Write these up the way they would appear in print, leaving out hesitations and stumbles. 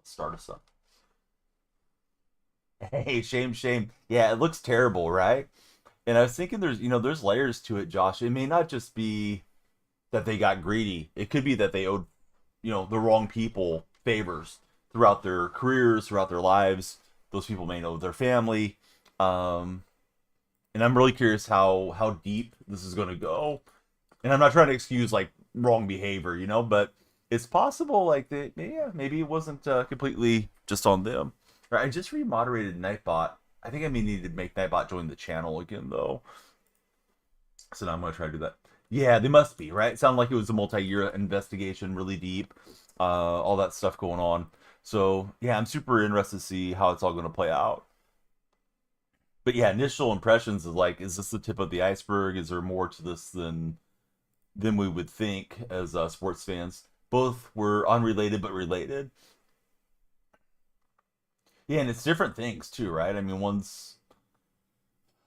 Start us up. Hey, shame, shame. Yeah, it looks terrible, right? And I was thinking there's layers to it, Josh. It may not just be that they got greedy. It could be that they owed, the wrong people favors throughout their careers, throughout their lives. Those people may know their family. Um, and I'm really curious how deep this is going to go. And I'm not trying to excuse like wrong behavior, but it's possible like that. Yeah, maybe it wasn't completely just on them. Right, I just remoderated Nightbot. I think I may need to make Nightbot join the channel again though. So now I'm gonna try to do that. Yeah, they must be, right? It sounded like it was a multi-year investigation, really deep, all that stuff going on. So yeah, I'm super interested to see how it's all gonna play out. But yeah, initial impressions is like, is this the tip of the iceberg? Is there more to this than we would think as sports fans? Both were unrelated but related. Yeah, and it's different things too, right? I mean, one's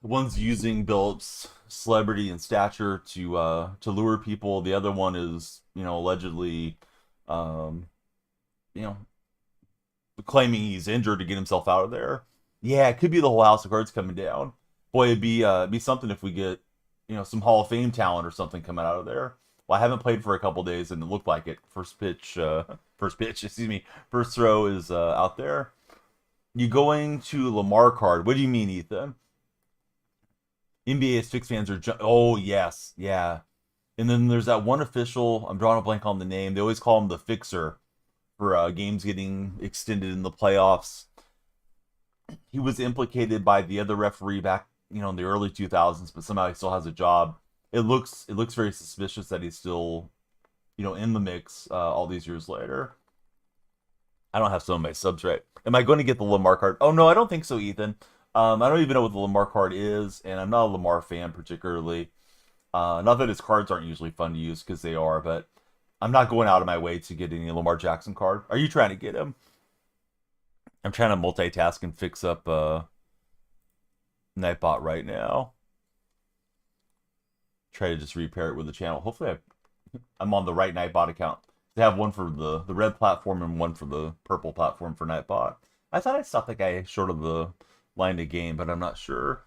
using Billups' celebrity and stature to lure people. The other one is, allegedly, um, you know, claiming he's injured to get himself out of there. Yeah, it could be the whole house of cards coming down. Boy, it'd be something if we get, some Hall of Fame talent or something coming out of there. Well, I haven't played for a couple days, and it looked like it. First pitch, excuse me, first throw is out there. You going to Lamar card? What do you mean, Ethan? NBA Fix fans are. Oh yes, yeah. And then there's that one official. I'm drawing a blank on the name. They always call him the Fixer for games getting extended in the playoffs. He was implicated by the other referee back, in the early 2000s, but somehow he still has a job. It looks very suspicious that he's still, in the mix all these years later. I don't have some of my subs right. Am I going to get the Lamar card? Oh no, I don't think so, Ethan. I don't even know what the Lamar card is, and I'm not a Lamar fan particularly. Not that his cards aren't usually fun to use because they are, but I'm not going out of my way to get any Lamar Jackson card. Are you trying to get him? I'm trying to multitask and fix up Nightbot right now. Try to just repair it with the channel. Hopefully, I'm on the right Nightbot account. They have one for the red platform and one for the purple platform for Nightbot. I thought I saw the guy short of the line of game, but I'm not sure.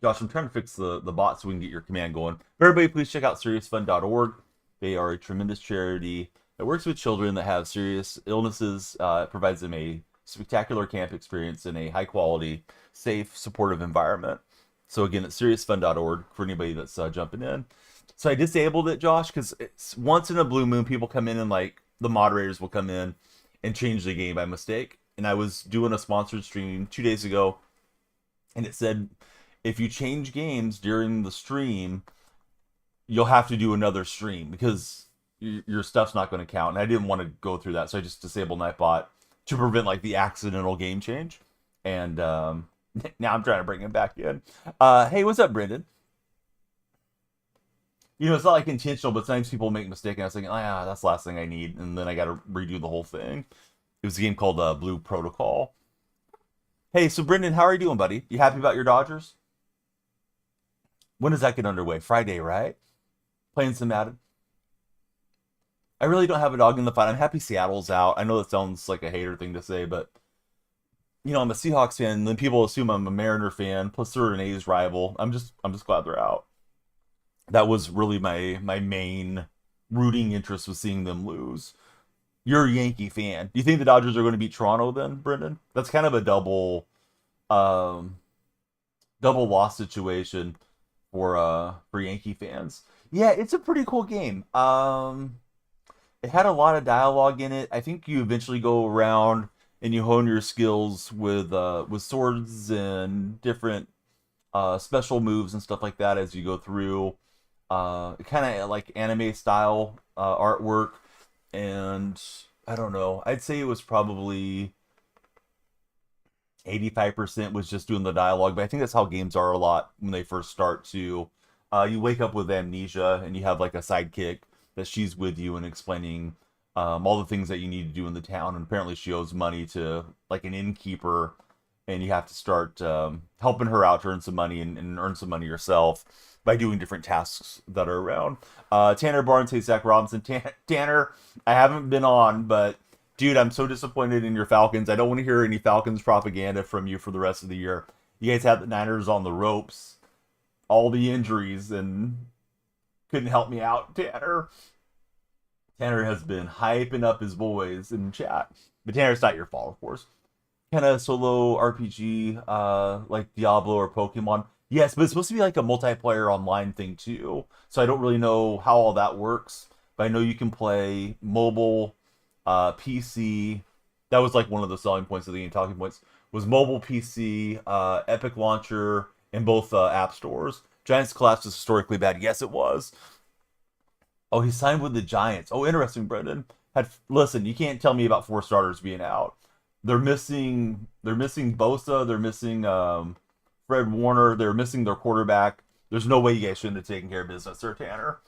Josh, I'm trying to fix the bot so we can get your command going. Everybody, please check out seriousfund.org. They are a tremendous charity that works with children that have serious illnesses. It provides them a spectacular camp experience in a high quality, safe, supportive environment. So again, it's seriousfund.org for anybody that's jumping in. So I disabled it, Josh, because it's once in a blue moon, people come in and like the moderators will come in and change the game by mistake. And I was doing a sponsored stream 2 days ago, and it said if you change games during the stream, you'll have to do another stream because your stuff's not going to count. And I didn't want to go through that, so I just disabled Nightbot to prevent like the accidental game change. And now I'm trying to bring him back in. Hey, what's up, Brendan? It's not like intentional, but sometimes people make a mistake, and I was thinking, oh, yeah, that's the last thing I need, and then I got to redo the whole thing. It was a game called Blue Protocol. Hey, so Brendan, how are you doing, buddy? You happy about your Dodgers? When does that get underway? Friday, right? Playing some Madden. I really don't have a dog in the fight. I'm happy Seattle's out. I know that sounds like a hater thing to say, but I'm a Seahawks fan, and then people assume I'm a Mariner fan. Plus, they're an A's rival. I'm just glad they're out. That was really my main rooting interest was seeing them lose. You're a Yankee fan. Do you think the Dodgers are going to beat Toronto then, Brendan? That's kind of a um, double loss situation for Yankee fans. Yeah, it's a pretty cool game. It had a lot of dialogue in it. I think you eventually go around and you hone your skills with swords and different special moves and stuff like that as you go through. Kind of like anime style artwork, and I don't know. I'd say it was probably 85% was just doing the dialogue, but I think that's how games are a lot when they first start to. You wake up with amnesia, and you have like a sidekick that she's with you and explaining all the things that you need to do in the town. And apparently, she owes money to like an innkeeper, and you have to start helping her out to earn some money and earn some money yourself by doing different tasks that are around. Tanner Barnes, hey, Zach Robinson. Tanner, I haven't been on, but Dude, I'm so disappointed in your Falcons. I don't want to hear any Falcons propaganda from you for the rest of the year. You guys had the Niners on the ropes, all the injuries, and couldn't help me out, Tanner. Tanner has been hyping up his boys in chat. But Tanner, it's not your fault, of course. Kind of solo RPG, like Diablo or Pokemon. Yes, but it's supposed to be like a multiplayer online thing too. So I don't really know how all that works. But I know you can play mobile, PC. That was like one of the selling points of the game. Talking points was mobile, PC, Epic Launcher, and both app stores. Giants collapse is historically bad. Yes, it was. Oh, he signed with the Giants. Oh, interesting, Brendan. Listen, you can't tell me about 4 starters being out. They're missing Bosa, they're missing Fred Warner, they're missing their quarterback. There's no way you guys shouldn't have taken care of business, Sir Tanner.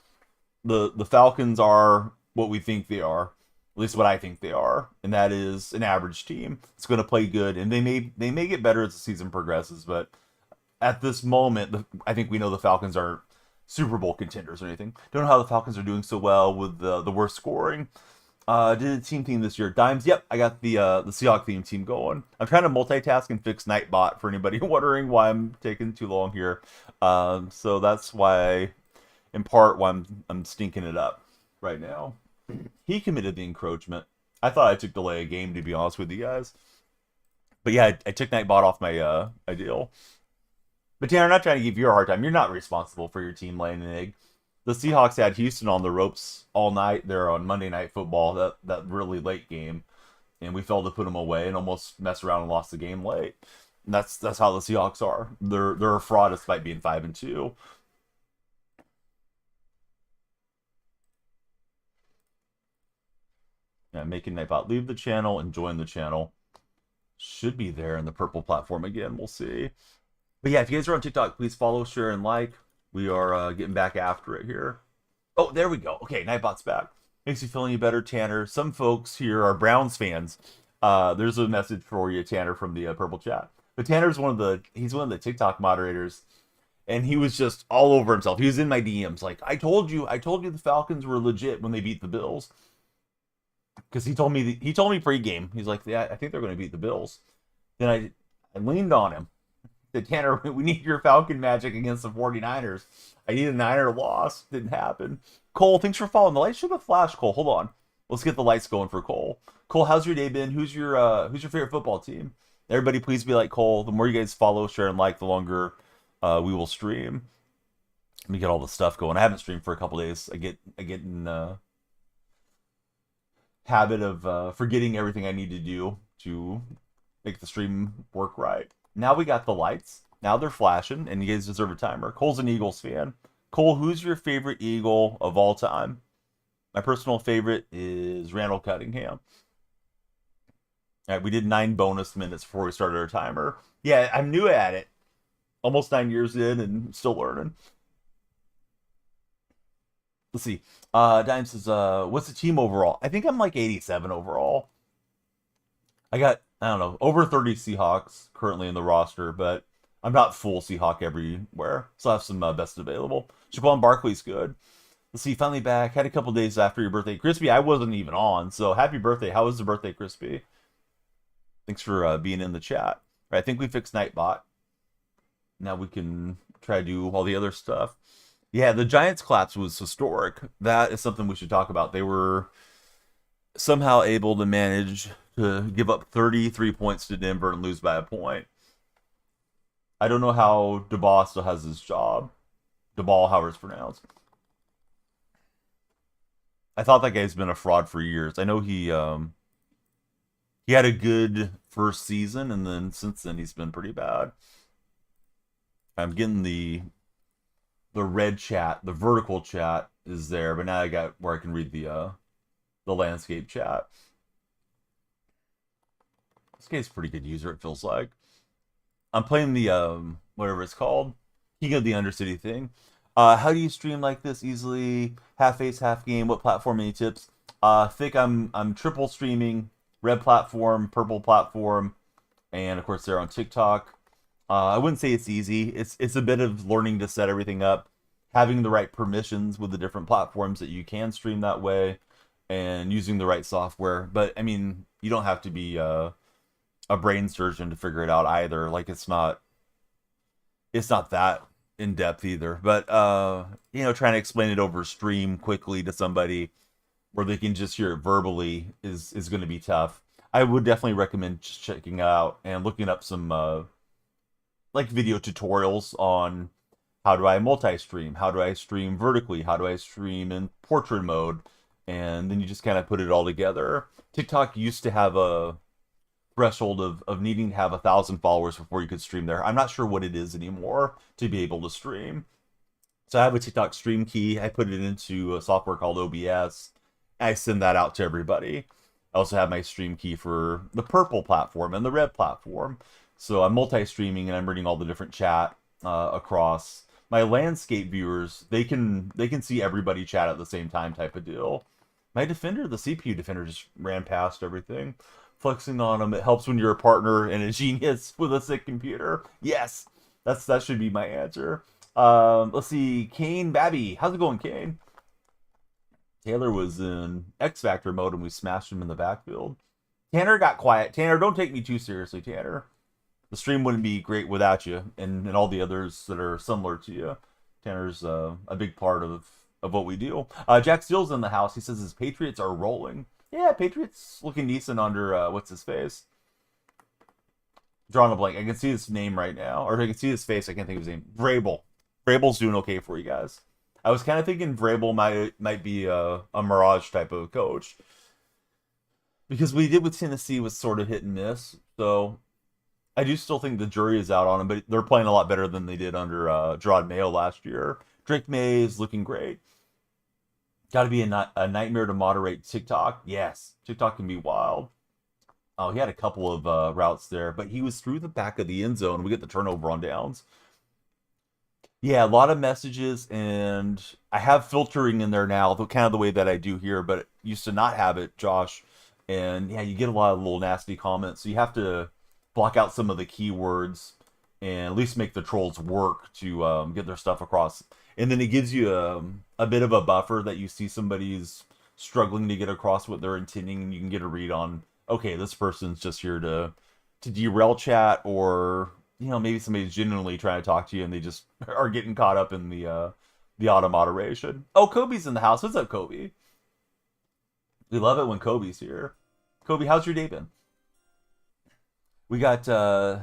The Falcons are what we think they are. At least what I think they are, and that is an average team. It's going to play good, and they may get better as the season progresses, but at this moment, I think we know the Falcons aren't Super Bowl contenders or anything. Don't know how the Falcons are doing so well with the worst scoring. Did a team theme this year. Dimes, yep, I got the Seahawk theme team going. I'm trying to multitask and fix Nightbot for anybody wondering why I'm taking too long here. So that's why, in part, why I'm stinking it up right now. He committed the encroachment. I thought I took delay a game, to be honest with you guys. But yeah, I took Nightbot off my ideal. But Tanner, I'm not trying to give you a hard time. You're not responsible for your team laying an egg. The Seahawks had Houston on the ropes all night. They're on Monday Night Football, that really late game, and we failed to put them away and almost messed around and lost the game late. And that's how the Seahawks are. They're a fraud despite being 5-2. Yeah, making Nightbot leave the channel and join the channel. Should be there in the purple platform again. We'll see. But yeah, if you guys are on TikTok, please follow, share, and like. We are getting back after it here. Oh, there we go. Okay, Nightbot's back. Makes you feel any better, Tanner. Some folks here are Browns fans. There's a message for you, Tanner, from the purple chat. But Tanner's one of the TikTok moderators, and he was just all over himself. He was in my DMs like, I told you the Falcons were legit when they beat the Bills. Because he told me pregame. He's like, yeah, I think they're going to beat the Bills. Then I leaned on him. Said, Tanner, we need your Falcon magic against the 49ers. I need a Niner loss. Didn't happen. Cole, thanks for following. The lights should have flashed, Cole. Hold on. Let's get the lights going for Cole. Cole, how's your day been? Who's your favorite football team? Everybody, please be like Cole. The more you guys follow, share, and like, the longer we will stream. Let me get all the stuff going. I haven't streamed for a couple days. I get in habit of forgetting everything I need to do to make the stream work right. Now we got the lights. Now they're flashing, and you guys deserve a timer. Cole's an Eagles fan. Cole, who's your favorite Eagle of all time? My personal favorite is Randall Cunningham. All right, we did 9 bonus minutes before we started our timer. Yeah, I'm new at it. Almost 9 years in and still learning. Let's see. Dime says, what's the team overall? I think I'm like 87 overall. I got, I don't know, over 30 Seahawks currently in the roster, but I'm not full Seahawk everywhere. Still have some best available. Shaquan Barkley's good. Let's see, finally back. Had a couple days after your birthday. Crispy, I wasn't even on, so happy birthday. How was the birthday, Crispy? Thanks for being in the chat. All right, I think we fixed Nightbot. Now we can try to do all the other stuff. Yeah, the Giants collapse was historic. That is something we should talk about. They were somehow able to manage to give up 33 points to Denver and lose by a point. I don't know how DeBall still has his job. DeBall, however it's pronounced. I thought that guy's been a fraud for years. I know he had a good first season, and then since then he's been pretty bad. I'm getting the red chat, the vertical chat is there, but now I got where I can read the landscape chat. This guy's a pretty good user, it feels like. I'm playing the whatever it's called, King of the Undercity thing. How do you stream like this easily? Half face, half game. What platform? Any tips? Think I'm triple streaming. Red platform, purple platform, and of course they're on TikTok. I wouldn't say it's easy. It's a bit of learning to set everything up, having the right permissions with the different platforms that you can stream that way. and using the right software. But I mean, you don't have to be a brain surgeon to figure it out either. Like it's not that in depth either. But trying to explain it over stream quickly to somebody where they can just hear it verbally is going to be tough. I would definitely recommend just checking out and looking up some like video tutorials on how do I multi-stream, how do I stream vertically, how do I stream in portrait mode, and then you just kind of put it all together. TikTok used to have a threshold of needing to have 1,000 followers before you could stream there. I'm not sure what it is anymore to be able to stream. So I have a TikTok stream key. I put it into a software called OBS. I send that out to everybody. I also have my stream key for the purple platform and the red platform. So I'm multi-streaming and I'm reading all the different chat across. My landscape viewers, they can see everybody chat at the same time type of deal. My defender, the CPU defender, just ran past everything. Flexing on them. It helps when you're a partner and a genius with a sick computer. Yes, that should be my answer. Let's see, Kane Babby. How's it going, Kane? Taylor was in X Factor mode and we smashed him in the backfield. Tanner got quiet. Tanner, don't take me too seriously, Tanner. The stream wouldn't be great without you and all the others that are similar to you. Tanner's a big part of what we do. Jack Steele's in the house. He says his Patriots are rolling. Yeah, Patriots looking decent under, what's his face? Drawing a blank. I can see his name right now. Or I can see his face. I can't think of his name. Vrabel. Vrabel's doing okay for you guys. I was kind of thinking Vrabel might be a Mirage type of coach. Because what he did with Tennessee was sort of hit and miss. So I do still think the jury is out on him, but they're playing a lot better than they did under Gerard Mayo last year. Drake May is looking great. Got to be a nightmare to moderate TikTok. Yes, TikTok can be wild. Oh, he had a couple of routes there, but he was through the back of the end zone. We get the turnover on downs. Yeah, a lot of messages, and I have filtering in there now, kind of the way that I do here, but it used to not have it, Josh. And yeah, you get a lot of little nasty comments, so you have to block out some of the keywords and at least make the trolls work to get their stuff across. And then it gives you a bit of a buffer that you see somebody's struggling to get across what they're intending, and you can get a read on, okay, this person's just here to derail chat, or maybe somebody's genuinely trying to talk to you and they just are getting caught up in the auto moderation. Oh, Kobe's in the house. What's up, Kobe? We love it when Kobe's here. Kobe, how's your day been? We got I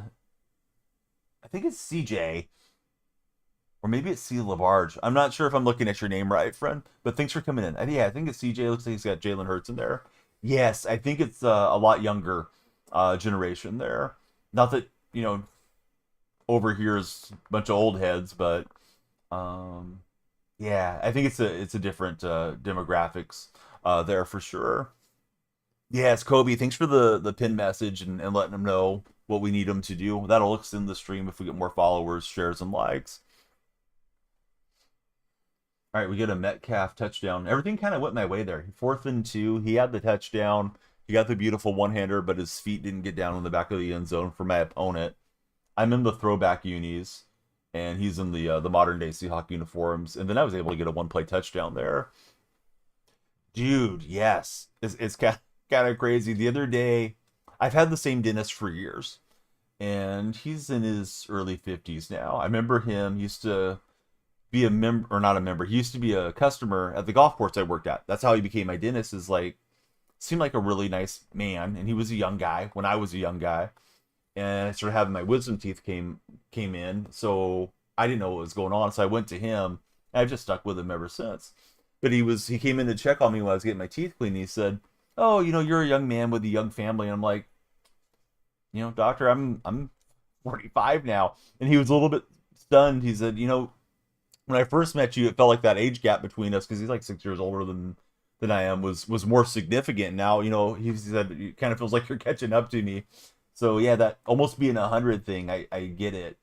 think it's CJ. Or maybe it's C. Labarge. I'm not sure if I'm looking at your name right, friend. But thanks for coming in. Yeah, I think it's CJ. Looks like he's got Jalen Hurts in there. Yes, I think it's a lot younger generation there. Not that, over here's a bunch of old heads, but yeah, I think it's a different demographics there for sure. Yes, Kobe, thanks for the pin message and letting them know what we need them to do. That'll extend the stream if we get more followers, shares, and likes. All right, we get a Metcalf touchdown. Everything kind of went my way there. 4th and 2. He had the touchdown. He got the beautiful one-hander, but his feet didn't get down in the back of the end zone for my opponent. I'm in the throwback unis, and he's in the modern-day Seahawk uniforms. And then I was able to get a one-play touchdown there. Dude, yes. It's kind of crazy. The other day, I've had the same dentist for years, and he's in his early 50s now. I remember him used to be a member, or not a member. He used to be a customer at the golf course I worked at. That's how he became my dentist. Is like, seemed like a really nice man, and he was a young guy when I was a young guy, and I started having my wisdom teeth came in, so I didn't know what was going on. So I went to him, and I've just stuck with him ever since. But he came in to check on me when I was getting my teeth cleaned. And he said, "Oh, you're a young man with a young family." And I'm like, doctor, I'm 45 now, and he was a little bit stunned. He said, when I first met you, it felt like that age gap between us, because he's like 6 years older than I am, was more significant. Now, he said, it kind of feels like you're catching up to me. So yeah, that almost being 100 thing, I get it.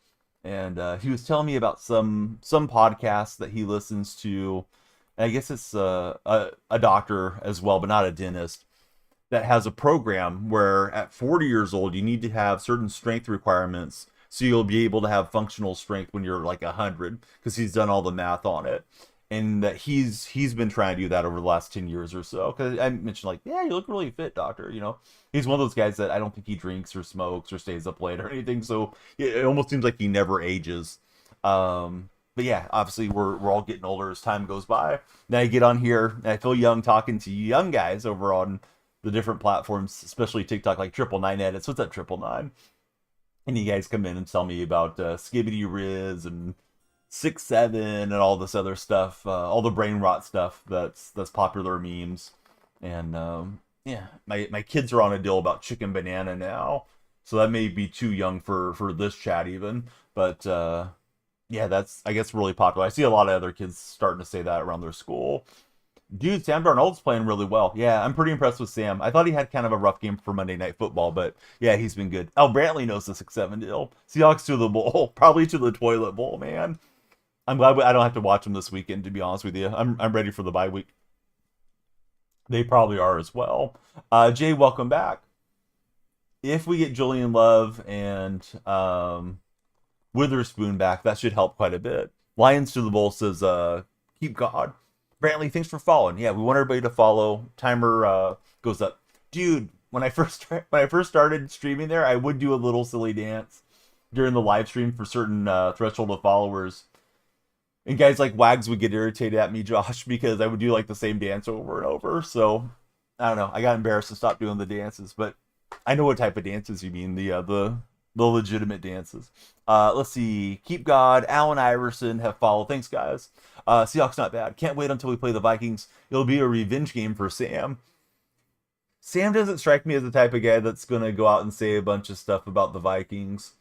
And he was telling me about some podcasts that he listens to. And I guess it's a doctor as well, but not a dentist, that has a program where at 40 years old, you need to have certain strength requirements, so you'll be able to have functional strength when you're like 100, because he's done all the math on it. and that he's been trying to do that over the last 10 years or so. Because I mentioned like, yeah, you look really fit, doctor. You know, he's one of those guys that I don't think he drinks or smokes or stays up late or anything. So it almost seems like he never ages. But yeah, obviously we're all getting older as time goes by. Now I get on here and I feel young talking to you young guys over on the different platforms, especially TikTok, like Triple Nine Edits. What's up, Triple Nine? And you guys come in and tell me about Skibbity Riz and 6-7 and all this other stuff, all the brain rot stuff that's popular memes. And yeah, my kids are on a deal about chicken banana now, so that may be too young for this chat even. But yeah, that's I guess really popular. I see a lot of other kids starting to say that around their school. Dude, Sam Darnold's playing really well. Yeah, I'm pretty impressed with Sam. I thought he had kind of a rough game for Monday Night Football, but yeah, he's been good. Oh, Brantley knows the 6-7 deal. Seahawks to the bowl, probably to the toilet bowl, man. I'm glad I don't have to watch them this weekend, to be honest with you. I'm ready for the bye week. They probably are as well. Jay, welcome back. If we get Julian Love and Witherspoon back, that should help quite a bit. Lions to the bowl says, keep God. Brantley, thanks for following. Yeah, we want everybody to follow. Timer goes up. Dude, when I first started streaming there, I would do a little silly dance during the live stream for certain threshold of followers. And guys like Wags would get irritated at me, Josh, because I would do like the same dance over and over. So I don't know. I got embarrassed to stop doing the dances, but I know what type of dances you mean. The legitimate dances. Let's see. Keep God, Allen Iverson have followed. Thanks, guys. Seahawks not bad. Can't wait until we play the Vikings. It'll be a revenge game for Sam. Sam doesn't strike me as the type of guy that's going to go out and say a bunch of stuff about the Vikings.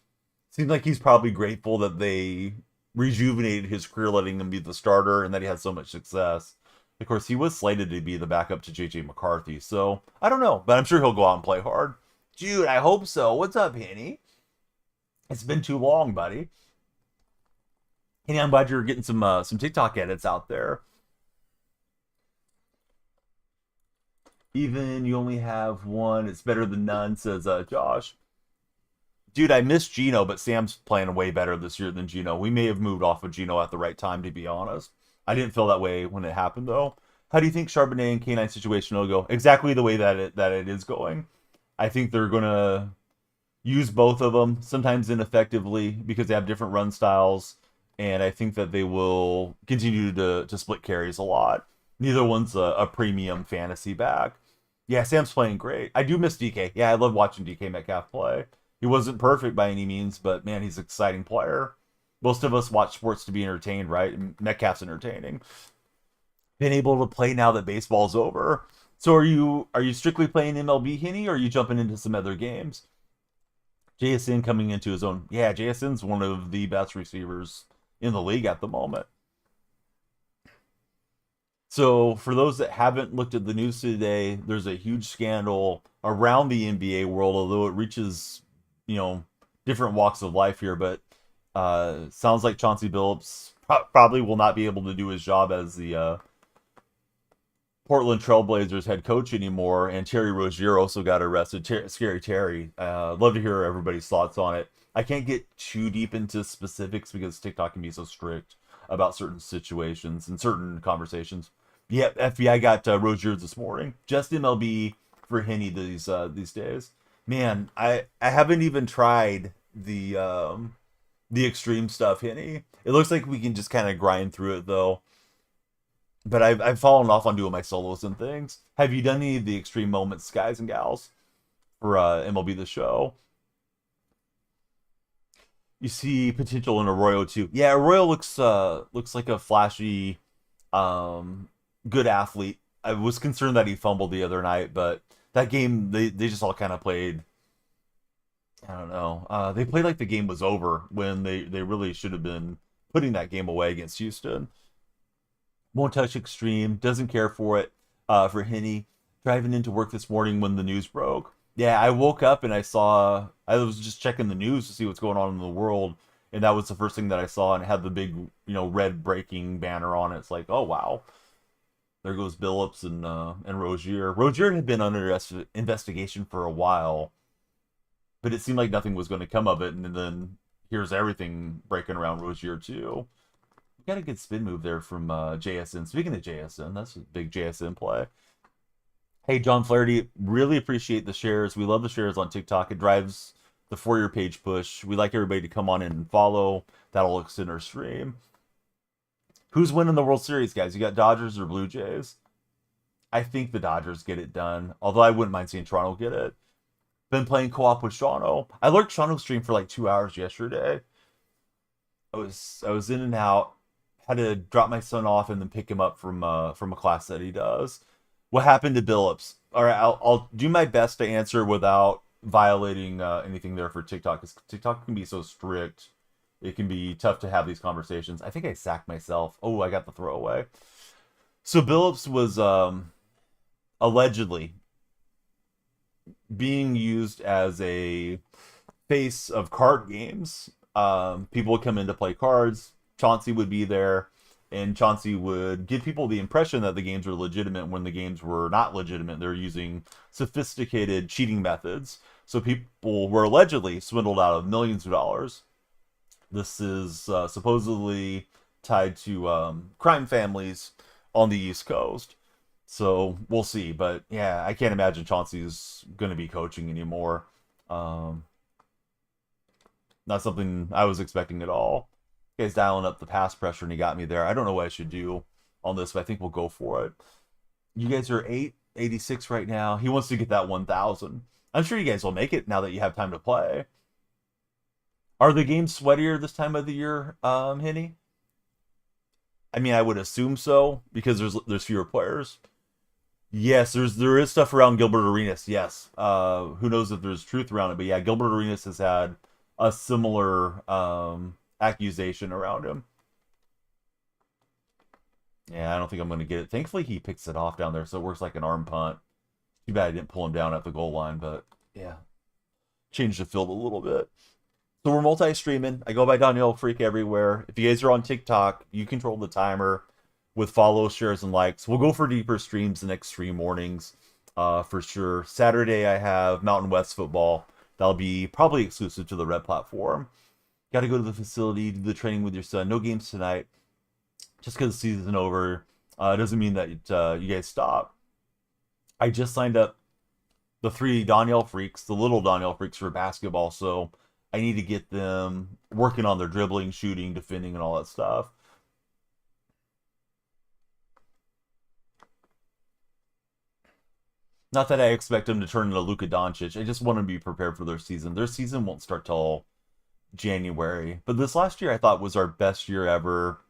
Seems like he's probably grateful that they rejuvenated his career, letting him be the starter, and that he had so much success. Of course, he was slated to be the backup to JJ McCarthy, so I don't know, but I'm sure he'll go out and play hard. Dude, I hope so. What's up, Henny? It's been too long, buddy. Henny, I'm glad you're getting some TikTok edits out there. Even you only have one, it's better than none, says Josh. Dude, I miss Gino, but Sam's playing way better this year than Gino. We may have moved off of Gino at the right time, to be honest. I didn't feel that way when it happened, though. How do you think Charbonnet and K9 situation will go? Exactly the way that it is going. I think they're going to use both of them, sometimes ineffectively, because they have different run styles. And I think that they will continue to split carries a lot. Neither one's a premium fantasy back. Yeah, Sam's playing great. I do miss DK. Yeah, I love watching DK Metcalf play. He wasn't perfect by any means, but man, he's an exciting player. Most of us watch sports to be entertained, right? And Metcalf's entertaining. Been able to play now that baseball's over. So are you strictly playing MLB, Henny, or are you jumping into some other games? JSN coming into his own. Yeah, JSN's one of the best receivers in the league at the moment. So for those that haven't looked at the news today, there's a huge scandal around the NBA world, although it reaches, different walks of life here. But sounds like Chauncey Billups probably will not be able to do his job as the Portland Trailblazers head coach anymore. And Terry Rozier also got arrested. Scary Terry. Love to hear everybody's thoughts on it. I can't get too deep into specifics because TikTok can be so strict about certain situations and certain conversations. Yep, FBI got Rozier this morning. Just MLB for Henny these days. Man, I haven't even tried the extreme stuff, Henny. It looks like we can just kind of grind through it though. But I've fallen off on doing my solos and things. Have you done any of the extreme moments, guys and gals, for MLB The Show? You see potential in Arroyo too. Yeah, Arroyo looks like a flashy, good athlete. I was concerned that he fumbled the other night, but that game they just all kind of played. I don't know. They played like the game was over when they really should have been putting that game away against Houston. Won't touch extreme. Doesn't care for it. For Henny, driving into work this morning when the news broke. Yeah, I woke up and I was just checking the news to see what's going on in the world, and that was the first thing that I saw, and it had the big, red breaking banner on it. It's like, oh wow, there goes Billups and Rozier. Rozier had been under investigation for a while, but it seemed like nothing was going to come of it, and then here's everything breaking around Rozier too. Got a good spin move there from JSN. Speaking of JSN, that's a big JSN play. Hey, John Flaherty, really appreciate the shares. We love the shares on TikTok. It drives the For Your Page push. We like everybody to come on in and follow. That'll extend our stream. Who's winning the World Series, guys? You got Dodgers or Blue Jays? I think the Dodgers get it done, although I wouldn't mind seeing Toronto get it. Been playing co-op with Shauno. I lurked Shauno's stream for like 2 hours yesterday. I was in and out. Had to drop my son off and then pick him up from a class that he does. What happened to Billups? All right, I'll do my best to answer without violating anything there for TikTok, because TikTok can be so strict. It can be tough to have these conversations. I think I sacked myself. Oh, I got the throwaway. So Billups was allegedly being used as a face of card games. People would come in to play cards. Chauncey would be there, and Chauncey would give people the impression that the games were legitimate when the games were not legitimate. They're using sophisticated cheating methods. So people were allegedly swindled out of millions of dollars. This is supposedly tied to crime families on the East Coast. So we'll see. But yeah, I can't imagine Chauncey's going to be coaching anymore. Not something I was expecting at all. Guy's dialing up the pass pressure and he got me there. I don't know what I should do on this, but I think we'll go for it. You guys are 886 right now. He wants to get that 1,000. I'm sure you guys will make it now that you have time to play. Are the games sweatier this time of the year, Henny? I mean, I would assume so because there's fewer players. Yes, there is stuff around Gilbert Arenas. Yes, who knows if there's truth around it, but yeah, Gilbert Arenas has had a similar accusation around him. Yeah, I don't think I'm going to get it. Thankfully, he picks it off down there, so it works like an arm punt. Too bad I didn't pull him down at the goal line, but yeah, changed the field a little bit. So we're multi-streaming. I go by DonyellFreak everywhere. If you guys are on TikTok, you control the timer with follows, shares, and likes. We'll go for deeper streams the next 3 mornings, for sure. Saturday, I have Mountain West football. That'll be probably exclusive to the Red platform. Got to go to the facility, do the training with your son. No games tonight. Just because the season's over doesn't mean that you guys stop. I just signed up the 3 DonyellFreaks, the little DonyellFreaks for basketball, so I need to get them working on their dribbling, shooting, defending, and all that stuff. Not that I expect them to turn into Luka Doncic. I just want them to be prepared for their season. Their season won't start till January. But this last year I thought was our best year ever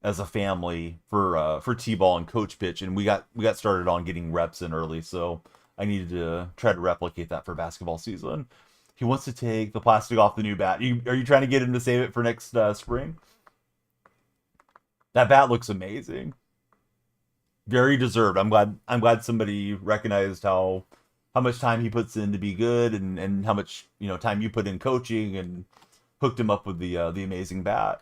as a family for T-ball and coach pitch, and we got started on getting reps in early, so I needed to try to replicate that for basketball season. He wants to take the plastic off the new bat. Are you trying to get him to save it for next spring? That bat looks amazing. Very deserved. I'm glad somebody recognized how much time he puts in to be good, and how much time you put in coaching, and hooked him up with the amazing bat.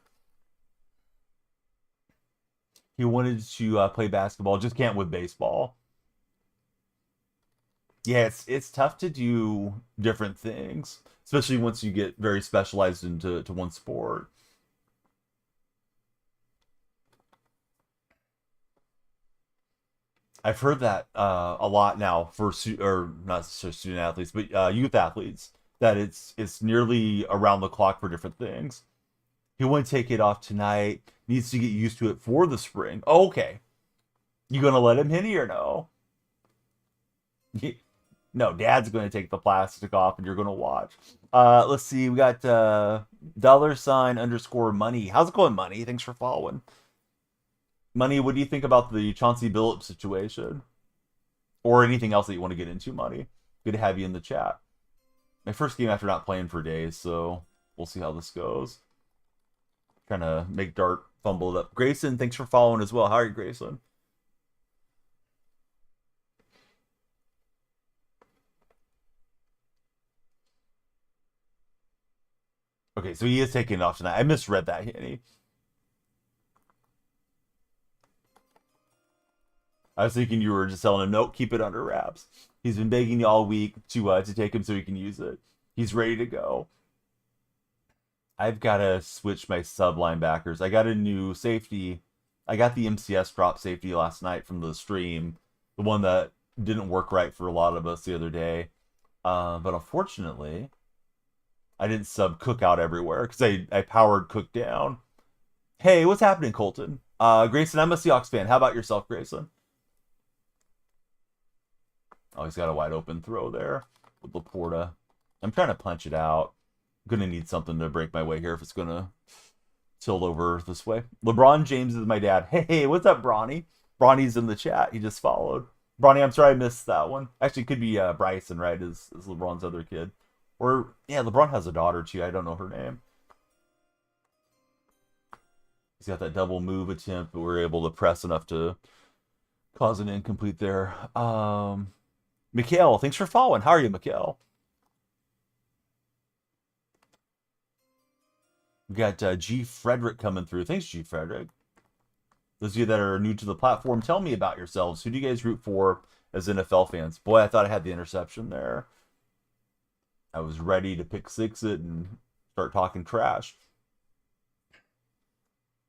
He wanted to play basketball, just can't with baseball. Yeah, it's tough to do different things, especially once you get very specialized into one sport. I've heard that a lot now for or not student athletes, but youth athletes, that it's nearly around the clock for different things. He won't take it off tonight. Needs to get used to it for the spring. Oh, okay, you gonna let him, Henny, or no? No, Dad's gonna take the plastic off, and you're gonna watch. Let's see. We got $_money. How's it going, Money? Thanks for following. Money, what do you think about the Chauncey Billups situation? Or anything else that you want to get into, Money? Good to have you in the chat. My first game after not playing for days, so we'll see how this goes. Trying to make Dart fumble it up. Grayson, thanks for following as well. How are you, Grayson? Okay, so he is taking it off tonight. I misread that, Henny. I was thinking you were just telling him, nope, keep it under wraps. He's been begging you all week to take him so he can use it. He's ready to go. I've got to switch my sub linebackers. I got a new safety. I got the MCS drop safety last night from the stream, the one that didn't work right for a lot of us the other day. But unfortunately, I didn't sub Cook out everywhere because I powered Cook down. Hey, what's happening, Colton? Grayson, I'm a Seahawks fan. How about yourself, Grayson? Oh, he's got a wide open throw there with Laporta. I'm trying to punch it out. I'm going to need something to break my way here if it's going to tilt over this way. LeBron James is my dad. Hey, what's up, Bronny? Bronny's in the chat. He just followed. Bronny, I'm sorry I missed that one. Actually, it could be Bryson, right? Is LeBron's other kid. Or, yeah, LeBron has a daughter, too. I don't know her name. He's got that double move attempt, but we're able to press enough to cause an incomplete there. Mikhail, thanks for following. How are you, Mikhail? We got G. Frederick coming through. Thanks, G. Frederick. Those of you that are new to the platform, tell me about yourselves. Who do you guys root for as NFL fans? Boy, I thought I had the interception there. I was ready to pick six it and start talking trash.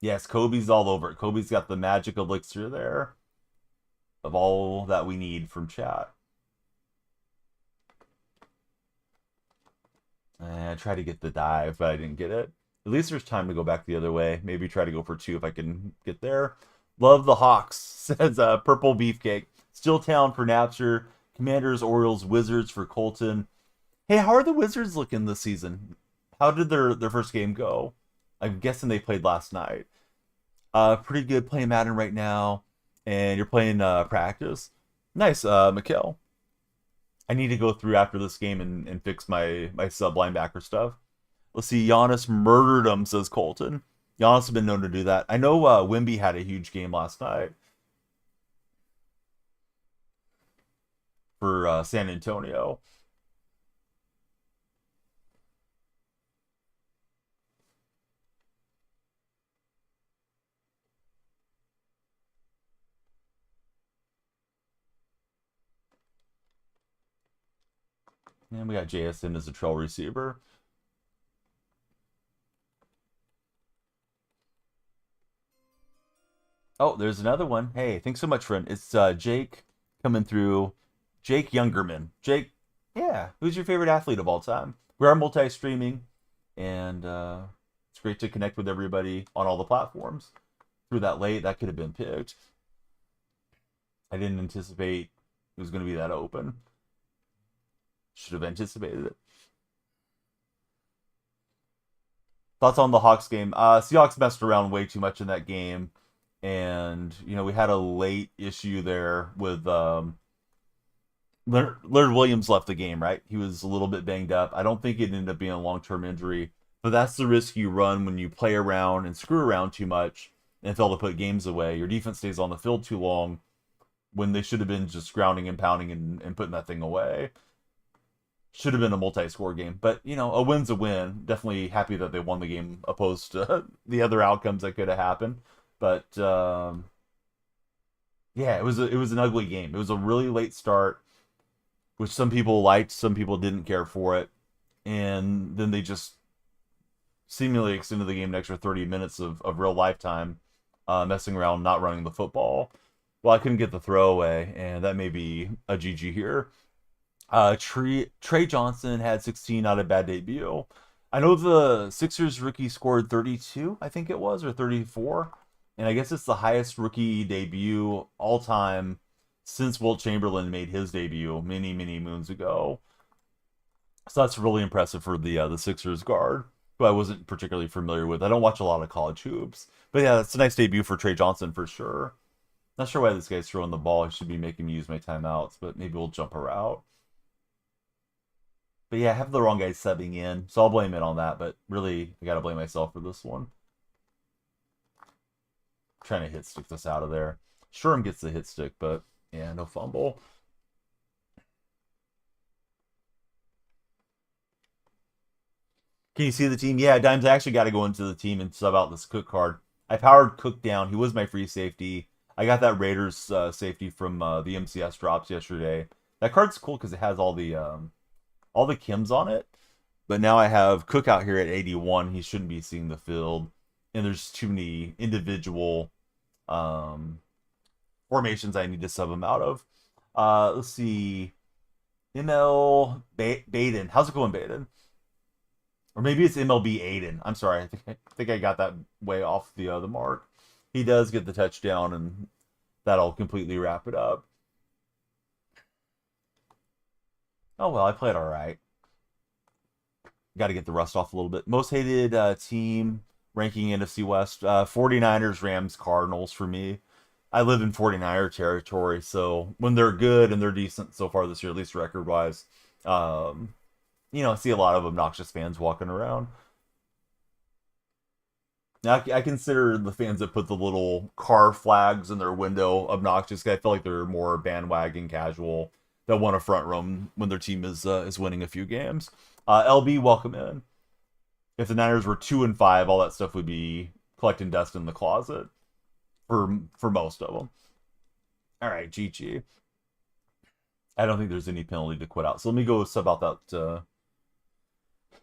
Yes, Kobe's all over it. Kobe's got the magic elixir there of all that we need from chat. I tried to get the dive, but I didn't get it. At least there's time to go back the other way. Maybe try to go for two if I can get there. Love the Hawks, says Purple Beefcake. Stilltown for Napster. Commanders, Orioles, Wizards for Colton. Hey, how are the Wizards looking this season? How did their first game go? I'm guessing they played last night. Pretty good playing Madden right now. And you're playing practice. Nice, Mikhail. I need to go through after this game and fix my sub linebacker stuff. Let's see, Giannis murdered him, says Colton. Giannis has been known to do that. I know Wimby had a huge game last night for San Antonio. And we got JSN as a trail receiver. Oh, there's another one. Hey, thanks so much, friend. It's Jake coming through. Jake Youngerman. Jake, yeah, who's your favorite athlete of all time? We are multi-streaming, and it's great to connect with everybody on all the platforms. Through that late, that could have been picked. I didn't anticipate it was going to be that open. Should have anticipated it. Thoughts on the Hawks game? Seahawks messed around way too much in that game. And, you know, we had a late issue there with Leonard Williams left the game, right? He was a little bit banged up. I don't think it ended up being a long-term injury. But that's the risk you run when you play around and screw around too much and fail to put games away. Your defense stays on the field too long when they should have been just grounding and pounding and putting that thing away. Should have been a multi-score game. But, you know, a win's a win. Definitely happy that they won the game opposed to the other outcomes that could have happened. But, yeah, it was an ugly game. It was a really late start, which some people liked, some people didn't care for it. And then they just seemingly extended the game an extra 30 minutes of real lifetime, messing around, not running the football. Well, I couldn't get the throwaway, and that may be a GG here. Trey Johnson had 16, not a bad debut. I know the Sixers rookie scored 32, I think it was, or 34. And I guess it's the highest rookie debut all time since Wilt Chamberlain made his debut many, many moons ago. So that's really impressive for the Sixers guard, who I wasn't particularly familiar with. I don't watch a lot of college hoops. But yeah, that's a nice debut for Trey Johnson for sure. Not sure why this guy's throwing the ball. I should be making me use my timeouts, but maybe we'll jump her out. But yeah, I have the wrong guy subbing in, so I'll blame it on that. But really, I got to blame myself for this one. I'm trying to hit stick this out of there. Sherm gets the hit stick, but yeah, no fumble. Can you see the team? Yeah, Dimes, I actually got to go into the team and sub out this Cook card. I powered Cook down. He was my free safety. I got that Raiders safety from the MCS drops yesterday. That card's cool because it has all the Kims on it. But now I have Cook out here at 81. He shouldn't be seeing the field. And there's too many individual um, formations I need to sub him out of. Let's see. Baden. How's it going, Baden? Or maybe it's MLB Aiden. I'm sorry. I think I got that way off the mark. He does get the touchdown, and that'll completely wrap it up. Oh, well, I played all right. Got to get the rust off a little bit. Most hated team ranking NFC West. 49ers, Rams, Cardinals for me. I live in 49er territory, so when they're good and they're decent so far this year, at least record-wise, I see a lot of obnoxious fans walking around. Now, I consider the fans that put the little car flags in their window obnoxious. I feel like they're more bandwagon casual that want to front row when their team is winning a few games. LB, welcome in. If the Niners were 2-5, all that stuff would be collecting dust in the closet for most of them. All right, GG. I don't think there's any penalty to quit out. So let me go sub out